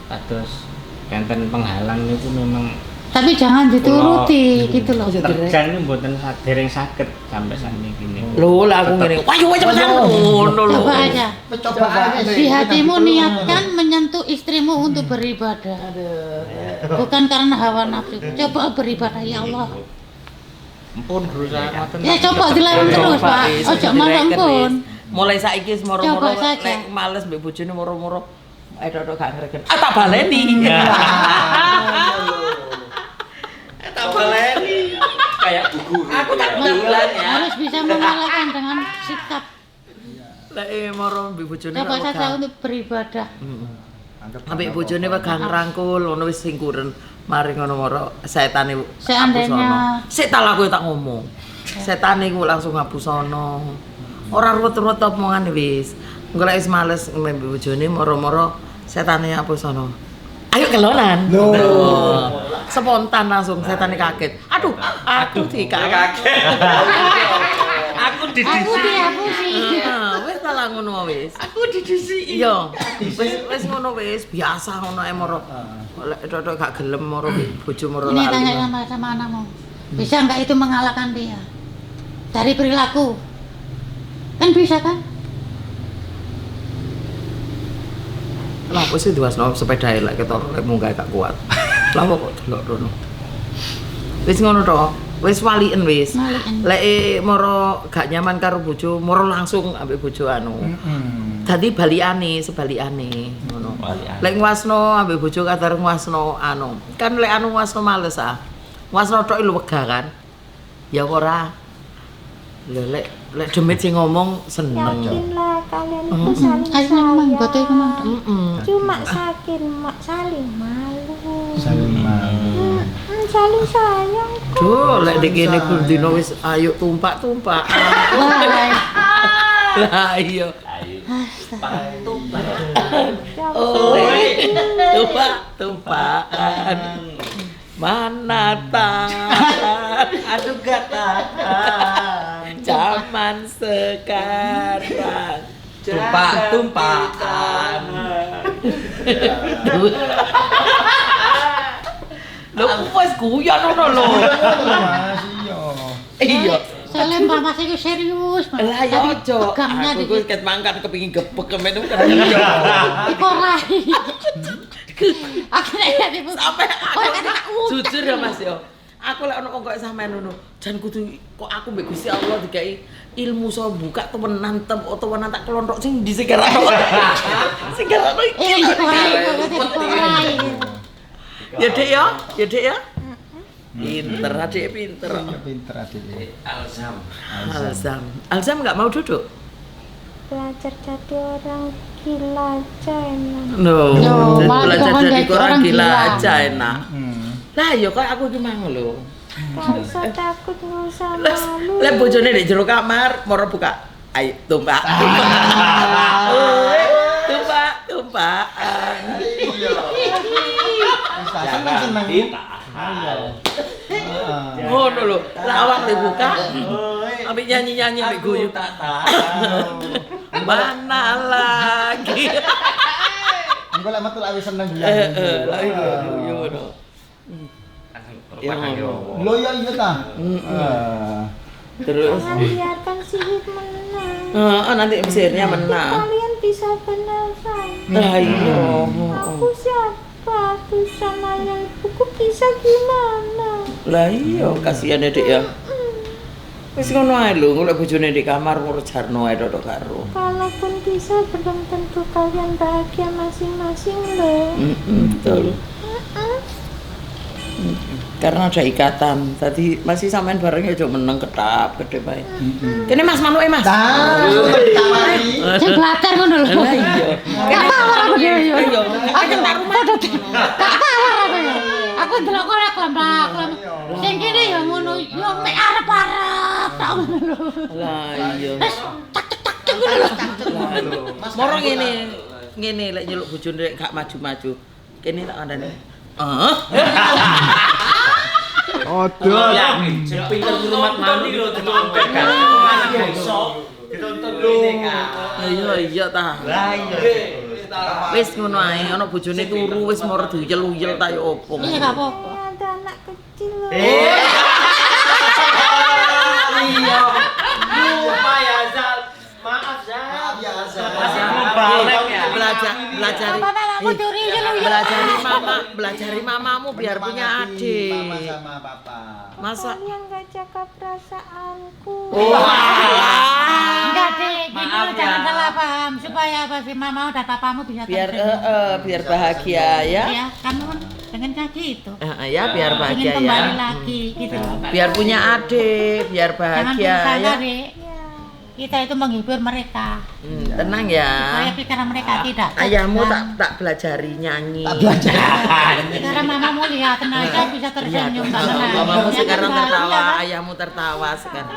kados enten penghalang niku memang Tapi jangan dituruti gitu loh. terjang niku mboten dereng saged sampai sakniki niku. Lho lah aku ngene. Wah, yo cepetan ngono lho. Coba aja. Coba aja. Di hatimu niatkan menyentuh istrimu untuk beribadah. Bukan karena hawa nafsu. Coba beribadah ya Allah. Ampun berusaha ngoten. Ya coba dilawan terus, Pak. Ojo marang pun. Mulai saiki wis moro-moro Coba saja. lek males mbek bojone moro-moro tok gak ngregen. Ah tak baleni. Tak baleni. Kayak gugur. Aku tak bulan ya. Harus bisa mengalahkan dengan sikap. Lek moro mbek bojone Coba saja untuk beribadah. ambek bojone pegang rangkul ngono wis singkuren. Mari ngono moro setane Seandainya- sik tak laku tak ngomong. Setane iku langsung ngapusono. Ora ruwet-ruwet omongane wis. Engko lek wis males mbek bojone moro-moro setane ngapusono. Ayo kelonan. Loh. Spontan langsung setane kaget. Aduh, aku kaget. Aku Aku dihapusi. Wis tak lah ngono wis. Aku didusiki. Iya. Wis ngono wis biasa ngono ae moro. Lek tok gak gelem moro bojo moro Ini tanya lali. sama anakmu. Bisa nggak itu mengalahkan dia? Dari perilaku. Kan bisa kan? Lah apa sih diwasno sepeda lek ketor lek munggah gak kuat. Lah kok delok rono. Wis ngono to. Wis waliken wis. Waliken. Lek moro gak nyaman karo bojo, moro langsung ambek bojo anu. Dadi balikane sebalikane ngono. Balikane. Lek nguasno ambek bojo kadar nguasno anu. Kan lek anu nguasno males ah. Nguasno tok lho wegah kan. Ya ora. Lho lek demit sing ngomong seneng. Yakinlah kalian itu saling Ayo memang sayang. betul memang. Cuma saling malu. Saling malu. Saling sayang. Duh, lek dikene bendino wis ayo tumpak-tumpak. Lah iya. Tumpak-tumpakan. Mana tangan aduh gatakan zaman sekarang tumpah-tumpahan. lho wis guyon ngono lho Mas iya. iya Saya lempar Mas iku serius, Mas. lah ya ojo Pegangnya aku dikit. ket mangkat kepengin gebek kemen kan iya Iku ora. Aku nek dadi sampai aku jujur ya Mas yo aku lek ono kok sampean ngono jan kudu kok aku mbek Gusti Allah dikai ilmu so buka temenan temenan tak kelontok sing ndi sing garano sing garano iki ya Dek ya pinter adik pinter Pinter adik. Alzam nggak mau duduk Belajar jadi orang gila aja enak. no malah belajar jangan jadi jadi orang orang gila gila. aja enak lah ya kok aku ki mang lho Gak usah takut, gak usah malu. Lah bojone di jero kamar, moro buka. Ayo tumpak. Tumpaan. Seneng. Ngono lho. Lah awak dibuka. Ambek nyanyi-nyanyi ambek guyu. Mana lagi. Engko lek metu lek wis seneng Lah iya ngono. Lo ya iya ta? Terus Jangan biarkan sihir menang. Nanti sihirnya menang. Kalian bisa kenal saya. Lah iya. Aku siapa? Terus sama yang ibuku bisa gimana? Lah iya, kasihan ya Dik ya. Wis ngono ae lho, golek bojone di kamar ngurus jarno ae tok karo. Kalaupun bisa belum tentu kalian bahagia masing-masing loh. Betul. Karena ada ikatan. Tadi masih sampean bareng ya cuma meneng ketap gede bae. Kene Mas manuke Mas. Sing blater ngono lho. Lah iya. Gak tawar aku dhewe yo. Iya. Aku tak rumah gak tawar aku yo. Aku ndelok kowe klem-klem. Sing kene yo ngono yo mek arep-arep tak ngono lho. Lah iya. Ngono lho. Moro ngene lek nyeluk bojone rek gak maju-maju. Kene tak kandhane. Odol. Pinter rumah manuk lho ditonton kan. Iso ditonton ngene kan. Iya ta. Lah iya. Wis ngono ae, ana bojone turu wis moro diuyel-uyel ta yo opo. Iya gak apa-apa. Ada anak kecil loh. Iya. Lupa ya Zal. Maaf Zal. Masih belum balik ya. Belajari Aku curi yo. belajari mamamu biar punya adik. Mama sama papa. Masa Kalian gak jaga perasaanku. Enggak, Dik. Gitu Maaf ya. jangan salah paham supaya pasti mama dan papamu bisa biar tersenyum. biar bahagia ya. Ya, kamu kan pengen kayak gitu. Ya biar Pengen bahagia ya. kembali lagi gitu. Biar punya adik, biar Jangan bahagia berusaha, ya. Dek. Kita itu menghibur mereka Tenang supaya ya. pikiran mereka tidak Ayahmu tegang. tak belajari nyanyi. Sekarang mamamu lihat tenaga bisa tersenyum tak tenang. Mamamu Ya, sekarang kan, tertawa, kan? ayahmu tertawa sekarang.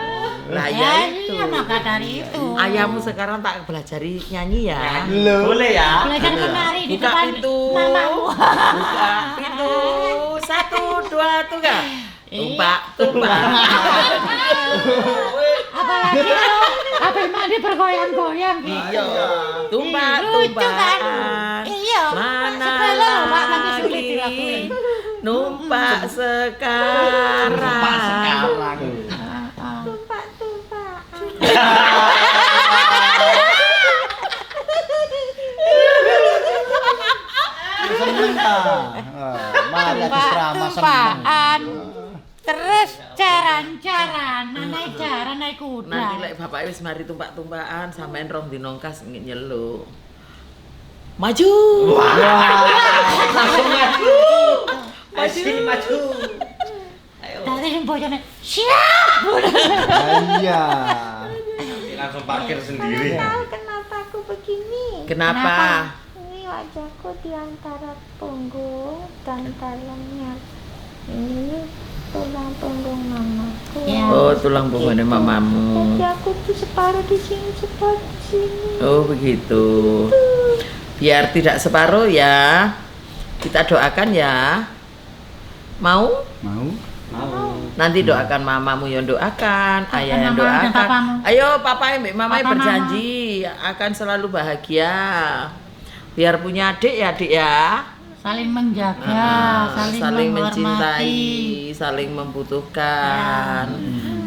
Lah Ya, ya itu. iya maka dari itu. Ayahmu sekarang tak belajari nyanyi ya. Boleh ya? Belajar menari di Buka depan pintu. mamamu. Buka pintu. 1, 2, 3. Tumpak. Apalagi lo habis mandi bergoyang-goyang gitu. Iya. Tumpak. Lucu kan? Iya. Mana Sepele loh, Pak, nanti sulit lagi dilakuin. numpak sekarang. Tumpak-tumpak. Seneng ta? Mari aku drama seneng. Tumpaan. Terus jaran-jaran, naik jaran naik kuda. Nanti lek bapak wis mari tumpak-tumpakan sampean rong dinongkas nyeluk. Maju. Langsung maju. Sini maju. Ayo. Tadi yang bojone siap. Iya. Langsung parkir sendiri. Tahu kenapa aku begini? Kenapa? Ini wajahku di antara punggung dan dalamnya. Ini tulang punggung mamaku. Ya. Oh, tulang punggungnya mamamu. Jadi aku tuh separuh di sini, separuh di sini. Oh, begitu. Biar tidak separuh ya. Kita doakan ya. Mau? Mau? Nanti doakan mamamu yang doakan, ayah yang mama dan doakan. papamu. Ayo papa mbak mama Papa, berjanji akan selalu bahagia. Biar punya adik ya adik ya. Saling menjaga, Saling menghormati, mencintai, saling membutuhkan.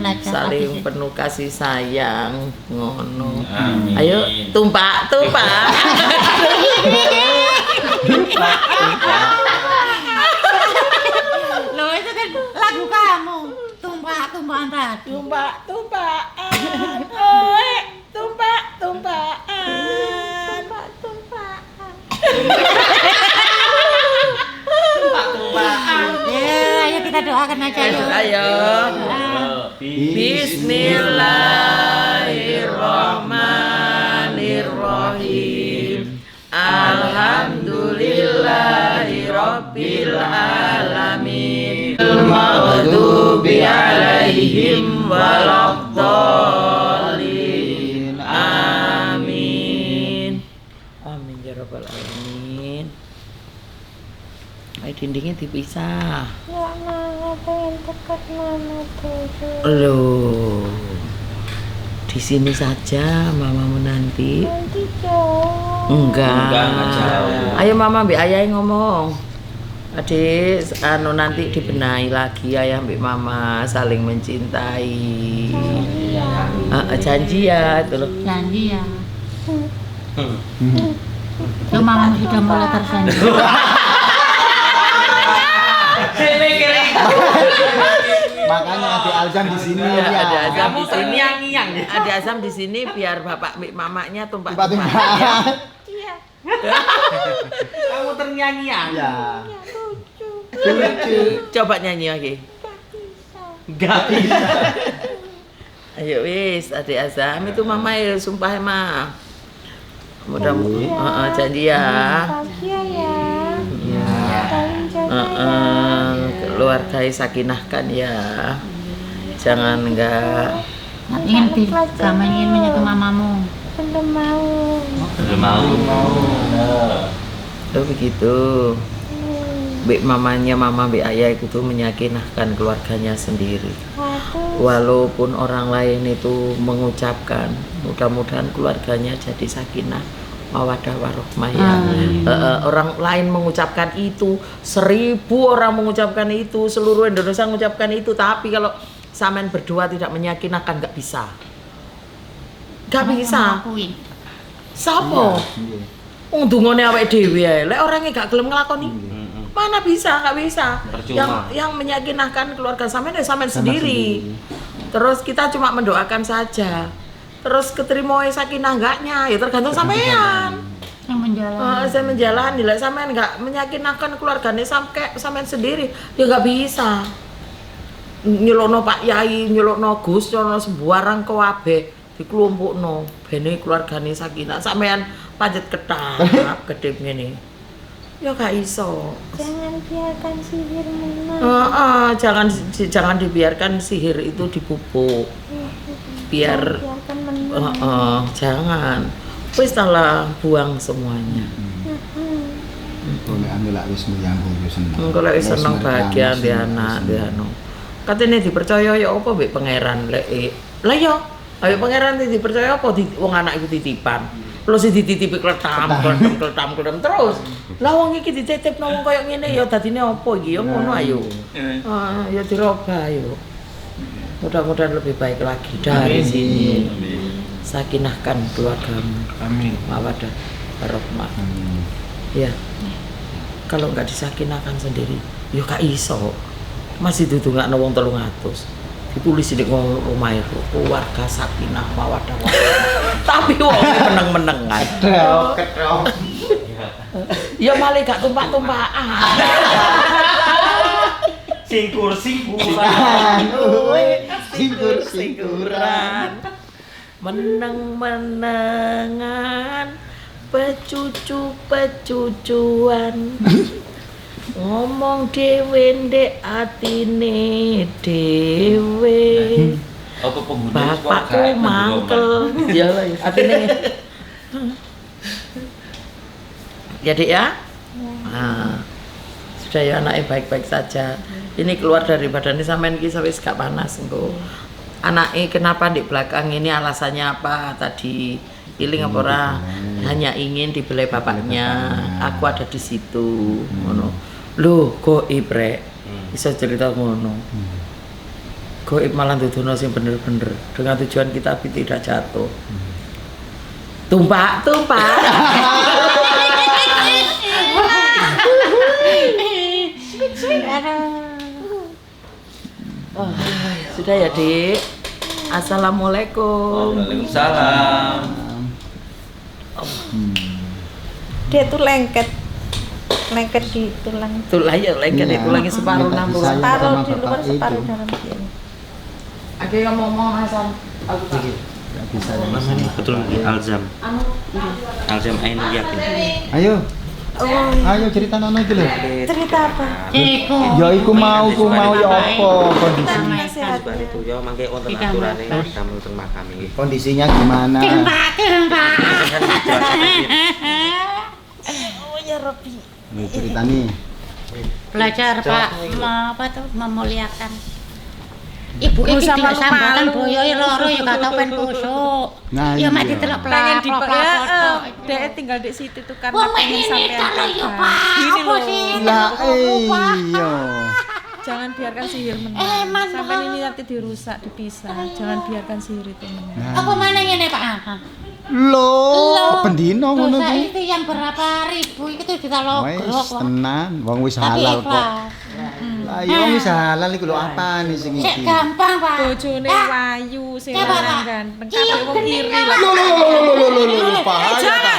belajar Saling lagi. penuh kasih sayang ngono. Amin. Ayo tumpak. Loh itu kan lagu kamu, tumpah-tumpahan tadi. Tumpaan. Ya, ayo kita doakan aja yuk. Ayo. Bismillahirrahmanirrahim. Alhamdulillahirabbil alamin. Maghdubi alaihim waladdallin. Amin. Amin ya rabbal alamin. Ayo dindingnya dipisah. Ya mama pengen dekat mama terus. Loh. Di sini saja mamamu nanti. Nanti jauh. Enggak Enggak jauh. Ayo mama mbak ayah ngomong. Adik, nanti dibenahi lagi ayah mbak mama saling mencintai. Janji ya, itu loh. Janji ya. Itu mama sudah mulai tersanjung. Makanya ada Alzam di sini ya. Ada Azam di sini. Yang Ada Azam di sini biar bapak mbak mamanya tumpah. Iya. kamu ternyanyian. Ya. Coba nyanyi lagi. Enggak bisa. Ayo wis, adik Azam itu mama ya sumpah mah. Mudah-mudahan janji ya. Bahagia ya. Ya. Saling jaga ya. Keluarga sakinahkan ya. Jangan enggak. Kamu ingin menyatu mamamu. Belum mau. Belum mau. Oh begitu. Mbak mamanya mama mbak ayah itu menyakinahkan keluarganya sendiri. Waduh. Walaupun orang lain itu mengucapkan, mudah-mudahan keluarganya jadi sakinah mawaddah warahmah ya. Orang lain mengucapkan itu, 1000 orang mengucapkan itu, seluruh Indonesia mengucapkan itu, tapi kalau sampean berdua tidak menyakinahkan nggak bisa. Nggak bisa. Sapa? Undungane awake dhewe ae. Lek orangnya gak gelem nglakoni. Mana bisa, nggak bisa. Yang menyakinahkan keluarga sampean ya sampean sendiri. Terus kita cuma mendoakan saja. Terus keterima sakinah enggaknya ya tergantung sampean. Yang menjalani. Saya menjalani, lah sampean enggak menyakinahkan keluarganya sampean sendiri, ya nggak bisa. Nyelokno Pak Yai, nyelokno Gus, nyelokno sembarang kabeh dikelompokno bene keluargane sakinah. Sampean pancet ketap gedhe ngene. Ya gak iso. Jangan biarkan sihir menang. Jangan dibiarkan sihir itu dipupuk. Biar Biarkan menang. jangan. Wis lah buang semuanya. Boleh ambil lak wis nyambung yo seneng. Engko lek wis seneng bahagia di anak, di anu. Katene dipercaya ya apa mbek pangeran lek. Lah ya, ayo pangeran dipercaya apa wong anak iku titipan. Lho sing dititipi kletam terus. Lah wong iki dititipno wong koyo ngene ya dadine apa iki ya ngono ayo. Ya dirubah ayo. Mudah-mudahan lebih baik lagi dari sini. Sakinahkan keluargamu. Amin. Mawaddah warahmah. Ya. Kalau nggak disakinahkan sendiri, ya gak iso. Masih didongakno wong 300. Ditulis di rumah itu keluarga sakinah mawaddah warahmah. Tapi wong meneng-menengan. Ketrok. Ya malah gak tumpah-tumpahan. Singkur-singkuran. Meneng-menengan. Pecucu-pecucuan. Ngomong dhewe ndek atine dhewe. Apa pengguna Bapakku mangkel. Ya lah atine. Ya Dik ya? Nah, sudah ya anaknya baik-baik saja. Ini keluar dari badannya sampean iki wis gak panas engko. Anaknya kenapa di belakang ini alasannya apa tadi? Iling apa ora? Hanya ingin dibelai bapaknya. Aku ada di situ. Ngono. Loh, goib rek. Bisa cerita ngono. Goib malah dudono sing bener-bener dengan tujuan kita tidak jatuh. Tumpak. Sudah ya, Dik. Assalamualaikum. Waalaikumsalam. Dia tuh lengket di tulang. Tulang ya lengket Iya. tulangnya separuh Minta 60. disayang. Separuh sama di luar, bapak separuh itu. dalam sini. Ada yang ngomong Hasan. Aku tak. Gak bisa. Namanya betul Alzam. Alzam Ainul Yakin. Ayo, Oh, ayo cerita nono iki lho. cerita apa? Iku. Ya iku mau ya apa kondisi. Sehat. Sebar itu ya mangke wonten Tidak, aturane Mas. damel teng makam iki. Kondisinya gimana? Pak. Oh ya Robi. Nih cerita nih. Belajar Pak, apa tuh memuliakan. Ibu iki Berusaha tidak sambatan malu-malu. boyoke loro ya gak tau pen kusuk. Nah, Ya mek iya. ditelok pengen di plak. dia tinggal di situ tuh kan Wah, pengen ini sampai kalau ya apa Pak, gini apa loh sih? Lah iya. jangan biarkan sihir menang Man, sampai Pak. ini nanti dirusak dipisah jangan biarkan sihir itu menang Apa mana ngene Pak? Loh, pendino ngono Dosa kuwi. itu yang berapa ribu itu kita Wis logrok kok. tenan, wong wis Tapi halal kok. ikhlas. Lah iya wong wis halal iku lho apane sing Sik iki? gampang Pak. bojone wayu sing Coba, lanang Pak. ganteng Iya, kabeh wong iri bener, lah Loh, bahaya ta.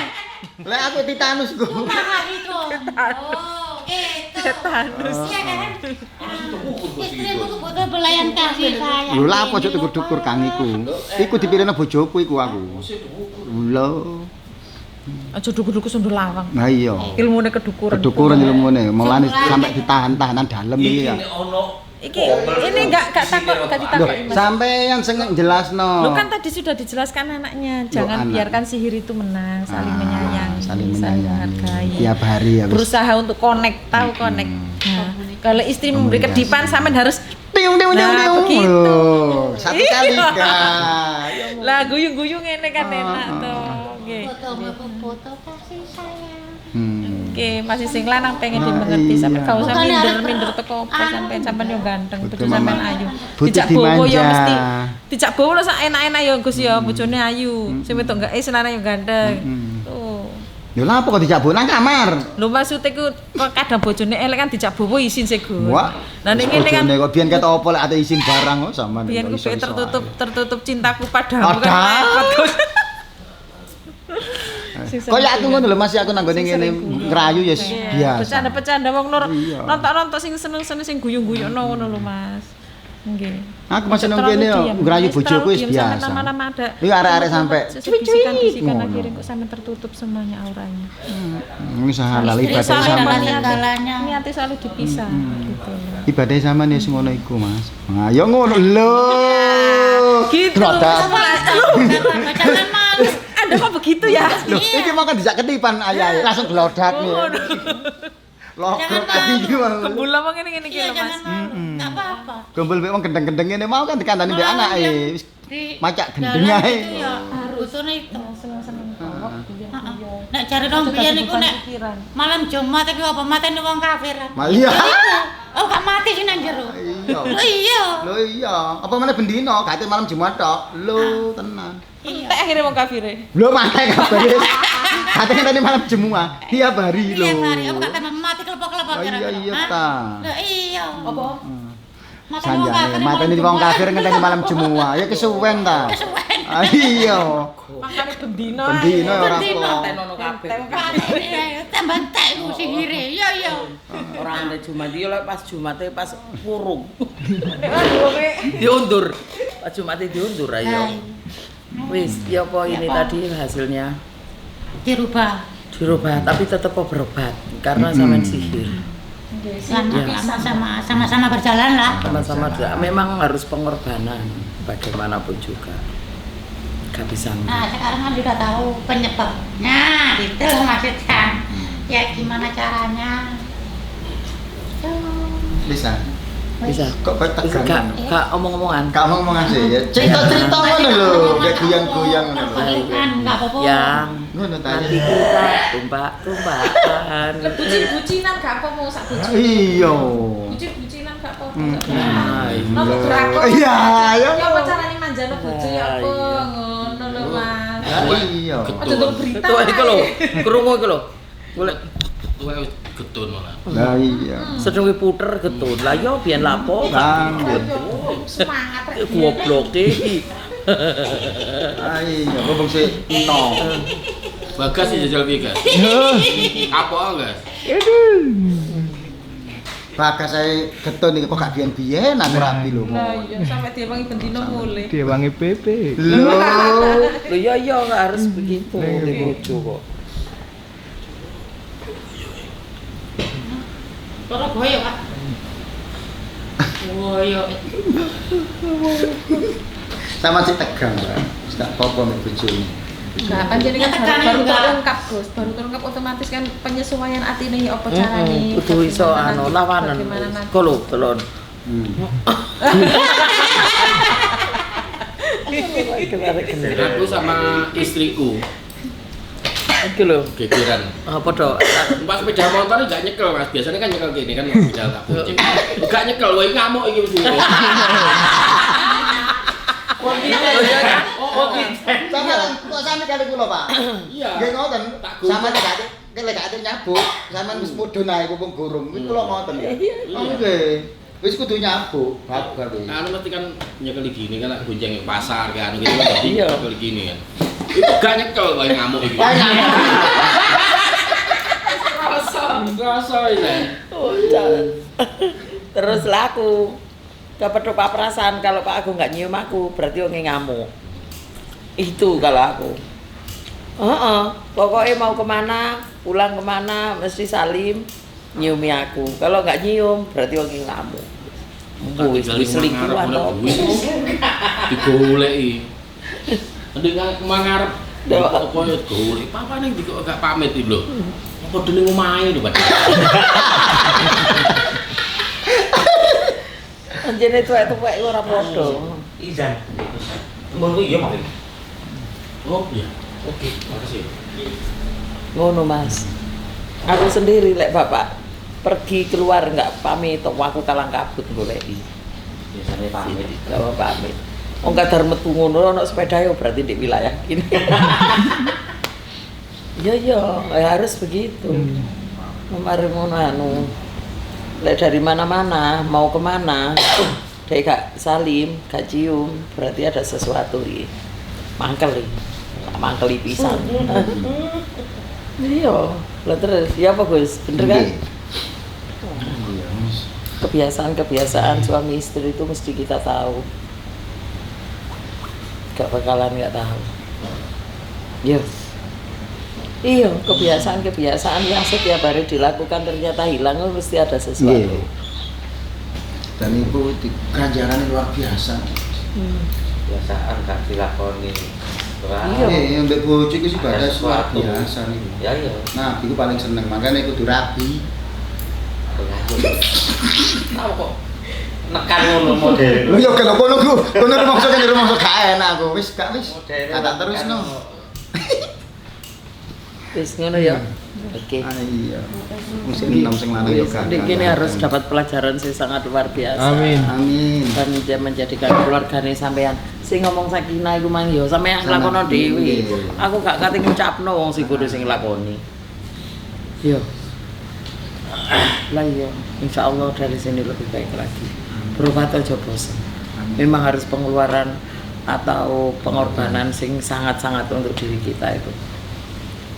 Lek aku titanus ku. Mahal itu. Oh, itu. Tetanus. Iya kan? Istrimu tuh butuh belayan kasih sayang. Lho lah apa cuk tukur-tukur kang iku. Iku dipirene bojoku iku aku. Lho. aja duku-duku sundul lawang Nah iya. ilmune kedukuran Kedukuran ilmune, mulane sampai ditahan-tahanan dalem iki ya. iki ini enggak takut enggak Loh, ditakut sampai yang sing jelasno. Lo kan tadi sudah dijelaskan anaknya, jangan anak. biarkan sihir itu menang, saling menyayangi, saling menyayangi. menghargai. Tiap hari harus Berusaha untuk connect, tahu connect. Nah, kalau istri memberi kedipan, sampean harus tiung tiung tiung Nah, tiung. begitu. Loh, satu Iya. kali kan. lah guyung-guyung ini kan enak tuh. Oke. Foto kasih sayang. Oke, masih sing lanang pengen dimengerti sampai iya. gak usah Bukannya minder-minder teko apa sampean yo ganteng, Betul, bojo sampean Mama. ayu. Butuh Dijak bowo yo dimanja. mesti dijak bowo lho sak enak-enak yo Gus yo, bojone ayu. Sing wedok gak senana yo ganteng. Tuh. Yo lah apa kok dijak nang kamar? Lho maksudnya ku kok kadang bojone elek kan dijak bowo isin sih Gus. Wah. Nah ning kene kan Bojone kok biyen kata apa lek ada izin barang kok sampean. biyen ku kok iso-iso tertutup cintaku padamu Ada. kan repot Gus. ae. Kok ya aku ngono lho Mas, aku nang gone ngene ngrayu ya biasa. Bercanda-bercanda wong loro Iya. nonton-nonton sing seneng-seneng sing guyu-guyukno ngono lho Mas. Nggih. Aku masih nang Terlalu kene yo diam. ngrayu Wis bojoku terlalu wis diam, sampai biasa. lama-lama ada Iya arek-arek sampai bisikan-bisikan ngono. akhirnya kok sampai tertutup semuanya auranya. Wis halal Istri ibadah saya sama. adalah segalanya. Niatnya selalu dipisah gitu loh. Ibadah sama nih ngono iku Mas. Nah, yo ngono lho. Gitu. Drodat. Jangan malu. Anda kok begitu ya? Loh, iki mau kan dijak ketipan ayah langsung gelodak nih. Lokrok tadi iki mau. Kebula mau ngene-ngene iki Iya lho Mas. jangan malu. Enggak apa-apa. Gombol mek wong gendeng-gendeng ngene mau kan dikandani mbek anake. Wis macak gendeng Dalam ae. itu ya harusnya itu. Seneng-seneng kok. Nek cari dong biyen iku nek malam Jumat iki apa mateni wong kafir. Iya. Oh gak mati sih nang jero. Iya. Oh iya. Lho iya, apa meneh bendino, gak malam Jumat tok. Lho, tenan. Entek akhirnya wong kafire. Lho mate kabeh. Katanya tadi malam Jumat, tiap hari lho. Iya mari apa kata mati kelepok-kelepok Oh, iya kira-kira. iya Hah? ta. Lah iya. Apa? Sanjane mateni wong kafir ngenteni malam Jumat, ya kesuwen ta. Kesuwen. Ah iya. Makane bendino. Bendino ora Bendino. apa. Tenono kabeh. Tambah entek ku sihire. Iya iya. Ora ana Jumat iki lek pas Jumate pas kurung. Wonge Diundur. Pas Jumate diundur Nah, ayo. Wis, ya apa ini tadi hasilnya dirubah. dirubah tapi tetap berobat karena sampean sihir. Sama-sama berjalan lah. Sama-sama memang harus pengorbanan bagaimanapun juga. Gak bisa. Nah, sekarang kan sudah tahu penyebabnya, gitu maksudkan. Ya gimana caranya? Bisa. Bisa. Kok tegang? Kak omong-omongan. Gak ngomong sih ya. Cerita-cerita ngono lho, kayak guyang-guyang ngono. Kan enggak apa-apa. Yang Ngono ta. nanti kita tumbak-tumbakan. bucin-bucinan gak apa mau sak bucin. Iya. Bucin-bucinan gak apa-apa. Nah, Nopo drakor. Iya, ya. Ya apa carane manjano bojo ya apa ngono lho Mas. Iya. Aja nduk berita. Itu iku lho, krungu iku lho. Golek Tuwe getun malah. Lah iya. sedeng puter getun. Lah yo biyen lapo Bang. Semangat rek. goblok iki. Ah iya, ngomong sih no. Bagas sih jajal piye, Gas? Apa, Gas? Bagas saya getun iki kok gak biyen-biyen aku rapi lho. Lah iya sampe diewangi bendino mulai. Diwangi PP. Lho. Lho iya iya nggak harus begitu di bojo kok. Loro boyo, Pak. Boyo. Sama si tegang, Pak. Wis gak apa-apa mek bojone. Nah, kan jadi kan Tekannya baru juga. terungkap Gus, baru terungkap otomatis kan penyesuaian atine ya apa carane. Kudu iso anu lawanan. Bagaimana nanti. Kok lho telon. Aku sama istriku Iki lho. gegeran. Apa dok? Pas sepeda motor ini gak nyekel mas, biasanya kan nyekel gini kan pedal tak kucing. Gak nyekel, wah ini ngamuk ini mesti. Kok sampe kali kula, Pak? Iya. Nggih ngoten. Tak gurung. Sampeyan gak ate nyabuk, sampeyan wis mudhun ae kuping gurung. Kuwi kula ngoten ya. Oh nggih. Wis kudu nyabuk, bab kuwi. Anu mesti kan nyekel gini kan gonceng pasar kan gitu kan. Jadi Iya. nyekel gini kan. Itu gak nyekel, wah ini ngamuk ini. Rasa ini. Terus lah aku kepethuk perasaan kalau Pak Agung nggak nyium aku berarti wong ngamuk. Itu kalau aku. Pokoknya mau kemana, pulang kemana mesti salim nyiumi aku. Kalau nggak nyium berarti wong ngamuk. Wis selingkuhan to. Digoleki. Ndek mangarep apa ya digoleki. Papa ning kok gak pamit iki lho. Apa dene omahe lho, Pak. Anjene tuwek-tuwek ora padha. Izan. Menurutku iya Mas. Oh iya. Oke, makasih. Ngono Mas. Aku sendiri lek bapak pergi keluar nggak pamit, aku kalang kabut goleki. Biasanya pamit. Kalau pamit. Wong kadar metu ngono ana sepeda yo berarti di wilayah kini. Iya, harus begitu. Kemarin ngono anu. Lek dari mana-mana mau kemana, dia gak salim, gak cium, berarti ada sesuatu iki. Mangkeli. Mangkeli pisan. Iya, lah terus ya apa Gus? Bener kan? Kebiasaan-kebiasaan suami istri itu mesti kita tahu. Gak bakalan nggak tahu. Iya, kebiasaan-kebiasaan yang setiap hari dilakukan ternyata hilang mesti ada sesuatu. Iya. Dan ibu di keranjaran luar biasa. Biasaan gak dilakoni. Iya. Yang mbek bojo iku sih Ada badas luar sesuatu. biasa niku. Ya iya. Nah, iku paling seneng, makanya kudu rapi. Apa kok nekan ngono model. Lho yo kenapa ngono ku? Kono rumangsa gak enak aku. Wis gak wis. Tak terusno. Wis ngono ya. Oke. Ah iya. Mesti enom sing lanang yo gak. Ini harus dapat pelajaran sih sangat luar biasa. Amin. Dan dia menjadikan keluargane sampean. Sing ngomong Sakinah iku mang yo sampean nglakono dhewe. Aku gak kate ngucapno wong sing kudu sing nglakoni. Yo. Lah iya, insyaallah dari sini lebih baik lagi. Berobat aja bosan. Memang harus pengeluaran atau pengorbanan sing sangat-sangat untuk diri kita itu.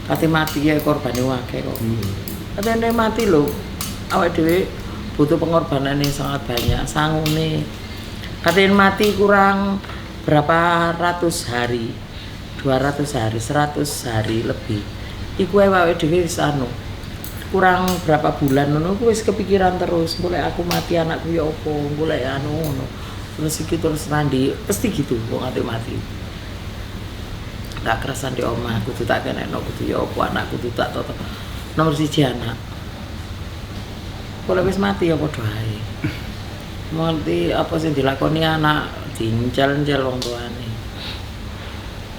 Kate mati ya korbane wae kok. Katene mati lho. Awake dhewe butuh pengorbanan yang sangat banyak. Sangune. Katene mati kurang berapa ratus hari. 200 hari, 100 hari lebih. Iku awake dhewe wis anu. Kurang berapa bulan ngono aku wis kepikiran terus, mulai aku mati anakku ya apa, mulai anu ngono. Terus iki terus nandi, pasti gitu wong ate mati. Gak kerasan di omah, kudu tak kenekno kudu ya apa anakku kudu tak toto. Nomor 1 anak. Kalau wis mati ya padha ae. Mati apa sing dilakoni anak diincal-incal wong tuane.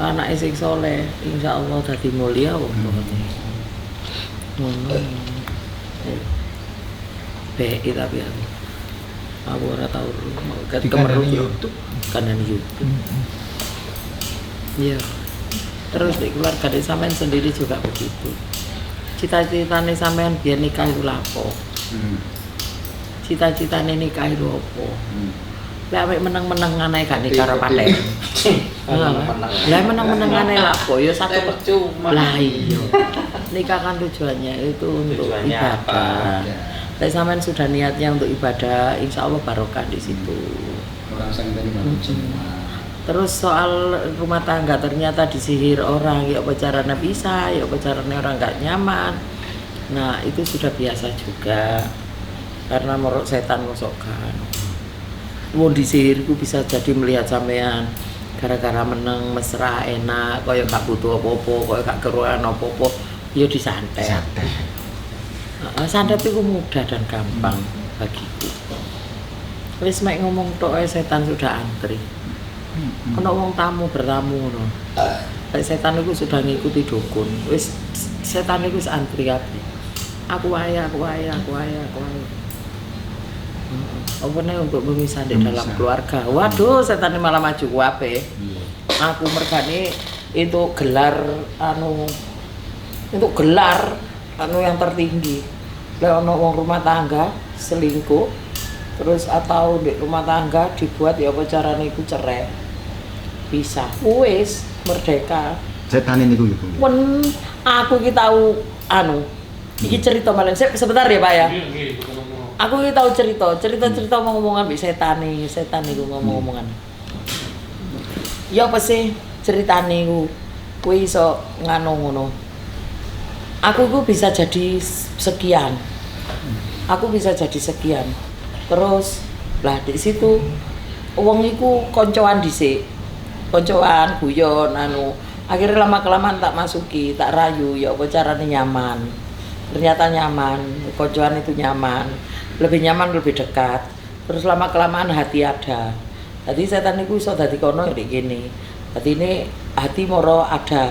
Anake sing saleh, insyaallah dadi mulia wong tuane. Baik tapi aku ora tahu kemerut YouTube kanan YouTube. Iya. Terus di keluarga di sampean sendiri juga begitu. Cita-citane sampean biar nikah itu lapo. Cita-citane nikah itu apa? Lah awake meneng-meneng anae gak nikah ora paten. Lah meneng-meneng anae lapo ya satu percuma. Lah iya. Nikah kan tujuannya itu untuk ibadah. Tapi sampean sudah niatnya untuk ibadah, insya Allah barokah di situ. Orang sang tadi Terus soal rumah tangga ternyata disihir orang, ya pacarannya bisa, ya pacarannya orang nggak nyaman. Nah itu sudah biasa juga, karena menurut setan mosokkan. Wong disihir itu bisa jadi melihat sampean gara-gara meneng mesra enak, kaya gak butuh apa-apa, kaya gak keruan apa-apa. Ya disantet. Santet itu mudah dan gampang bagiku. Wis mek ngomong tok setan sudah antri. Ono wong tamu bertamu ngono. Setan iku sudah ngikuti dukun. Wis setan iku wis antri kabeh. Aku wae. Apa nih untuk memisah di dalam keluarga? Waduh, setan ini malah maju kabeh. Aku mergane itu gelar yang tertinggi. Lek ono wong rumah tangga selingkuh terus atau di rumah tangga dibuat ya apa carane iku cerai. Bisa. Wis merdeka. Setan ini gue. Pun aku ki tahu iki cerita malah sebentar ya Pak ya. Aku ki tahu cerita ngomong-ngomongan mbek setan iku ngomong-ngomongan. Ya apa sih ceritane iku? Kuwi iso ngono. Aku ku bisa jadi sekian. Terus lah di situ wong iku koncoan dhisik. Koncoan guyon akhirnya lama-kelamaan tak masuki, tak rayu ya apa carane nyaman. Ternyata nyaman, koncoan itu nyaman. Lebih nyaman, lebih dekat. Terus lama-kelamaan hati ada. Tadi setan iku iso dadi kono iki gini. Dadi ini hati moro ada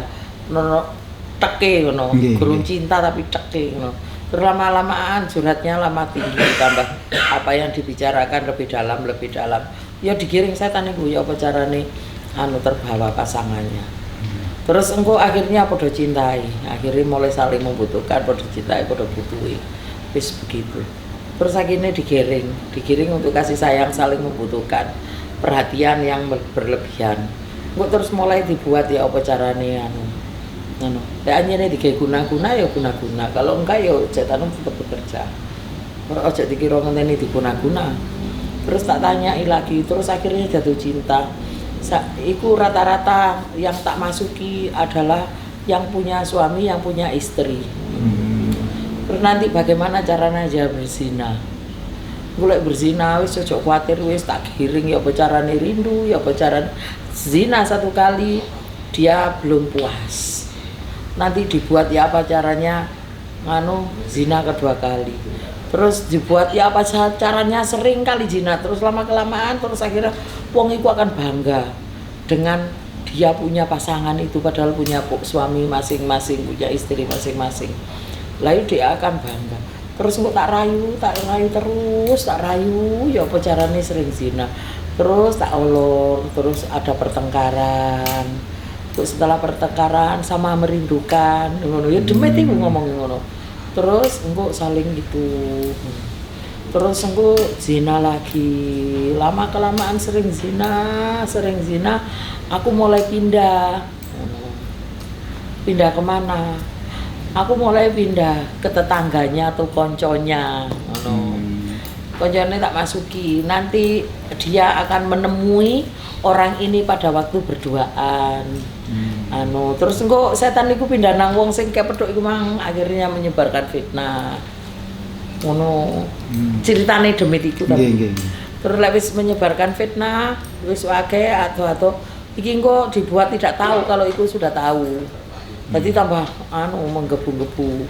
teke ngono. Gurung cinta tapi teke ngono. Terus lama-lamaan curhatnya lama tinggi tambah apa yang dibicarakan lebih dalam. Ya digiring setan iku ya apa carane terbawa pasangannya. Terus engko akhirnya podo cintai. Akhirnya mulai saling membutuhkan, podo cintai, podo butuhi. Wis begitu. Terus akhirnya digiring untuk kasih sayang saling membutuhkan, perhatian yang berlebihan. Kok terus mulai dibuat ya apa carane ya anjene digawe guna-guna ya guna-guna. Kalau enggak ya setan tetap bekerja. Ojo dikira ngene diguna-guna. Terus tak tanyai lagi, terus akhirnya jatuh cinta. Iku rata-rata yang tak masuki adalah yang punya suami, yang punya istri. Terus nanti bagaimana caranya dia berzina? Mulai berzina wis ojo kuatir wis tak giring ya carane rindu, ya carane zina satu kali dia belum puas. Nanti dibuat ya apa caranya zina kedua kali. Terus dibuat ya apa caranya sering kali zina, terus lama-kelamaan terus akhirnya wong iku akan bangga dengan dia punya pasangan itu padahal punya suami masing-masing, punya istri masing-masing. Lalu dia akan bangga. Terus kok tak rayu terus ya apa carane sering zina. Terus tak olor, terus ada pertengkaran. Terus setelah pertengkaran sama merindukan ngono ya demit iku ngomong ngono. Terus engko saling gitu. Terus engko zina lagi. Lama kelamaan sering zina. Aku mulai pindah. Pindah kemana? Aku mulai pindah ke tetangganya atau konconya. Konconya tak masuki. Nanti dia akan menemui orang ini pada waktu berduaan. Terus engko setan iku pindah nang wong sing kepethuk iku mang akhirnya menyebarkan fitnah. Ngono. Ceritane demit iku ta. Terus lek wis menyebarkan fitnah, wis akeh atau iki engko dibuat tidak tahu kalau itu sudah tahu. Jadi tambah menggebu-gebu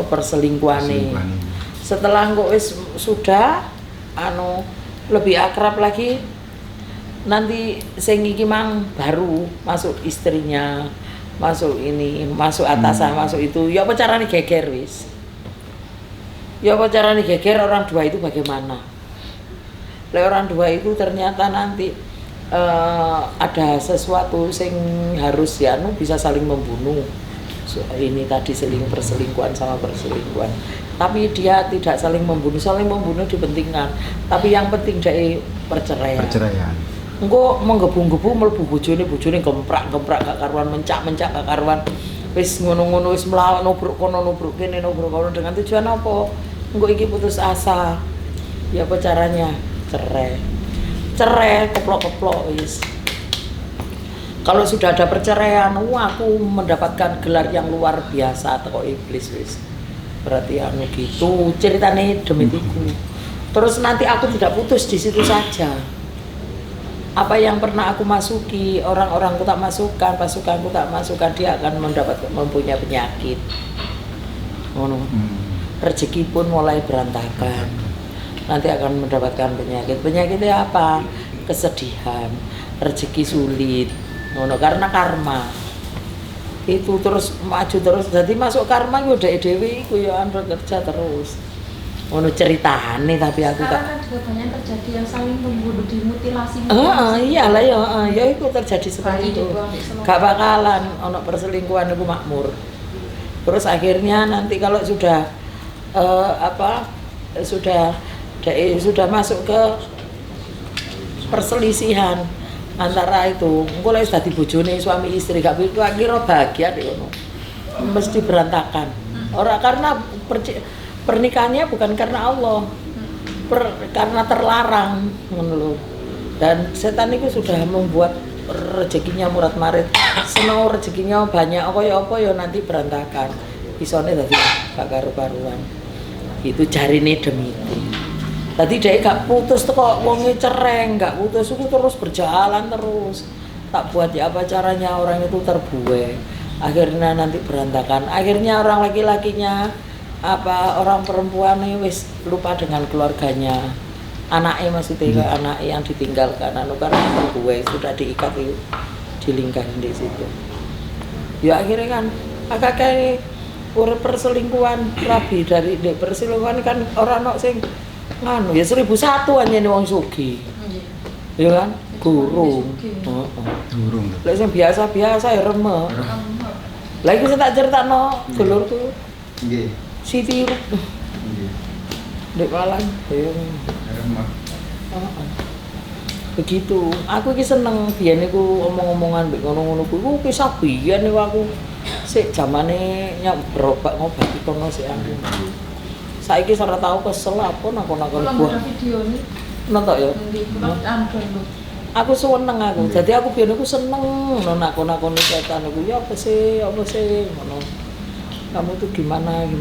perselingkuhane. Setelah engko wis sudah lebih akrab lagi, nanti sing iki mang baru masuk istrinya, masuk ini, masuk atasan, masuk itu. Ya apa carane geger wis? Ya apa carane geger orang dua itu bagaimana? Lek orang dua itu ternyata nanti ada sesuatu sing harus bisa saling membunuh. Ini tadi perselingkuhan sama perselingkuhan. Tapi dia tidak saling membunuh dipentingkan. Tapi yang penting dari perceraian. Engko menggebu-gebu mlebu bojone gemprak gak karuan, mencak gak karuan. Wis ngono-ngono wis mlawan nubruk kono nubruk kene nubruk kono dengan tujuan apa? Engko iki putus asa. Ya apa caranya? Cerai keplok-keplok wis. Kalau sudah ada perceraian, aku mendapatkan gelar yang luar biasa teko iblis wis. Berarti gitu ceritane demit iku. Terus nanti aku tidak putus di situ saja. Apa yang pernah aku masuki, orang-orangku tak masukkan, pasukanku tak masukkan, dia akan mempunyai penyakit. Rezeki pun mulai berantakan. nanti akan mendapatkan penyakit. Penyakitnya apa? Kesedihan, rezeki sulit, ngono karena karma. Itu terus maju terus, jadi masuk karma gue udah dewi, gue ya kerja terus. Ngono ceritane tapi aku Sekarang kan juga banyak terjadi yang saling membunuh, dimutilasi. Iyalah ya itu terjadi seperti itu. Gak bakalan ono perselingkuhan itu makmur. Terus akhirnya nanti kalau sudah sudah masuk ke perselisihan antara itu, engko lek dadi bojone suami istri gak kira bahagia deh ngono. Mesti berantakan. Ora karena pernikahannya bukan karena Allah, karena terlarang, ngono lho. Dan setan itu sudah membuat rezekinya murat marit, seneng rezekinya banyak, apa ya nanti berantakan. Isone dadi gak karu-karuan. Itu jarine Demiti. Tadi dia gak putus tuh kok wonge cereng, gak putus itu terus berjalan terus. Tak buat ya apa caranya orang itu terbuai. Akhirnya nanti berantakan. Akhirnya orang laki-lakinya orang perempuannya wis lupa dengan keluarganya, anaknya maksudnya anaknya yang ditinggalkan karena gue sudah diikat itu dilingkarin di situ. Ya akhirnya kan kayak perselingkuhan rabi dari perselingkuhan kan orang nok sing nganu ya 1001 aja nih wong sugi, ya kan gurung, lek sing biasa ya remeh. Lagi saya tak cerita dulurku. Siti Dek Malang begitu. Aku iki seneng biyen niku omong-omongan mbek ngono-ngono kuwi kisah biyen niku aku sik zamane berobat ngobati kono sik aku. Saiki ora tau kesel apa nakon-nakon buah. Nonton ya. Aku seneng aku. Jadi aku biyen niku seneng nakon-nakon setan niku ya apa sih ngono. Kamu tuh gimana yang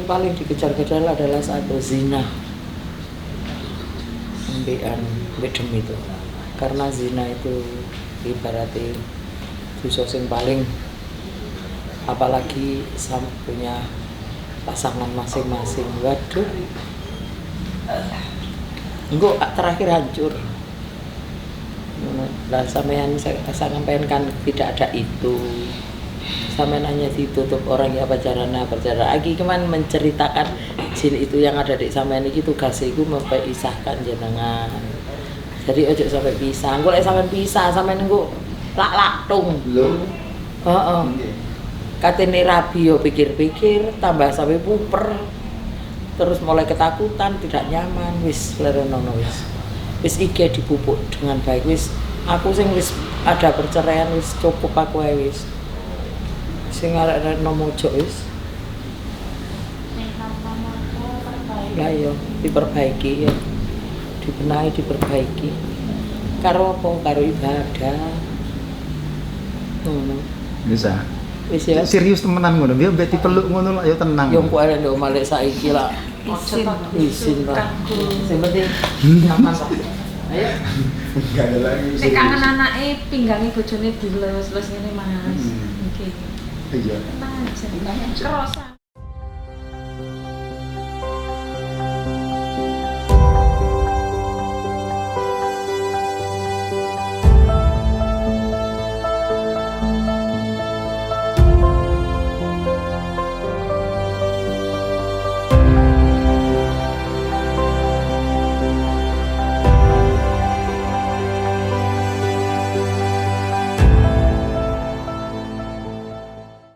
paling dikejar-kejar adalah satu zina bedem itu karena zina itu ibaratnya dosa yang paling apalagi punya pasangan masing-masing. Waduh enggak terakhir hancur lah sampean kan tidak ada itu. Sampai nanya ditutup orang ya pacaran lagi cuman menceritakan jin itu yang ada di sampean iki tugasnya iku mempisahkan jenengan. Jadi ojo sampai pisah. Engko lek sampean pisah sampean engko lak-laktung. Lho. Heeh. Katene rabi yo pikir-pikir tambah sampai puper. Terus mulai ketakutan, tidak nyaman, wis lerono wis. Wis iki dipupuk dengan baik wis. Aku sing wis ada perceraian wis cukup aku wis. Sing arek nomojo wis. Lah yo diperbaiki ya. Dibenahi diperbaiki. Karo apa? Karo ibadah. Ngono. Bisa. Wis ya. Serius temenan ngono. Biar mbek dipeluk ngono lho ya tenang. Yo kok arek ndok malek saiki lah. Isin lah. Sing penting aman lah. Ayo. Enggak ada lagi. Nek kangen anake pinggangi bojone dilus-lus ngene Mas. Oke. Iya. Tenang aja. Kerasa.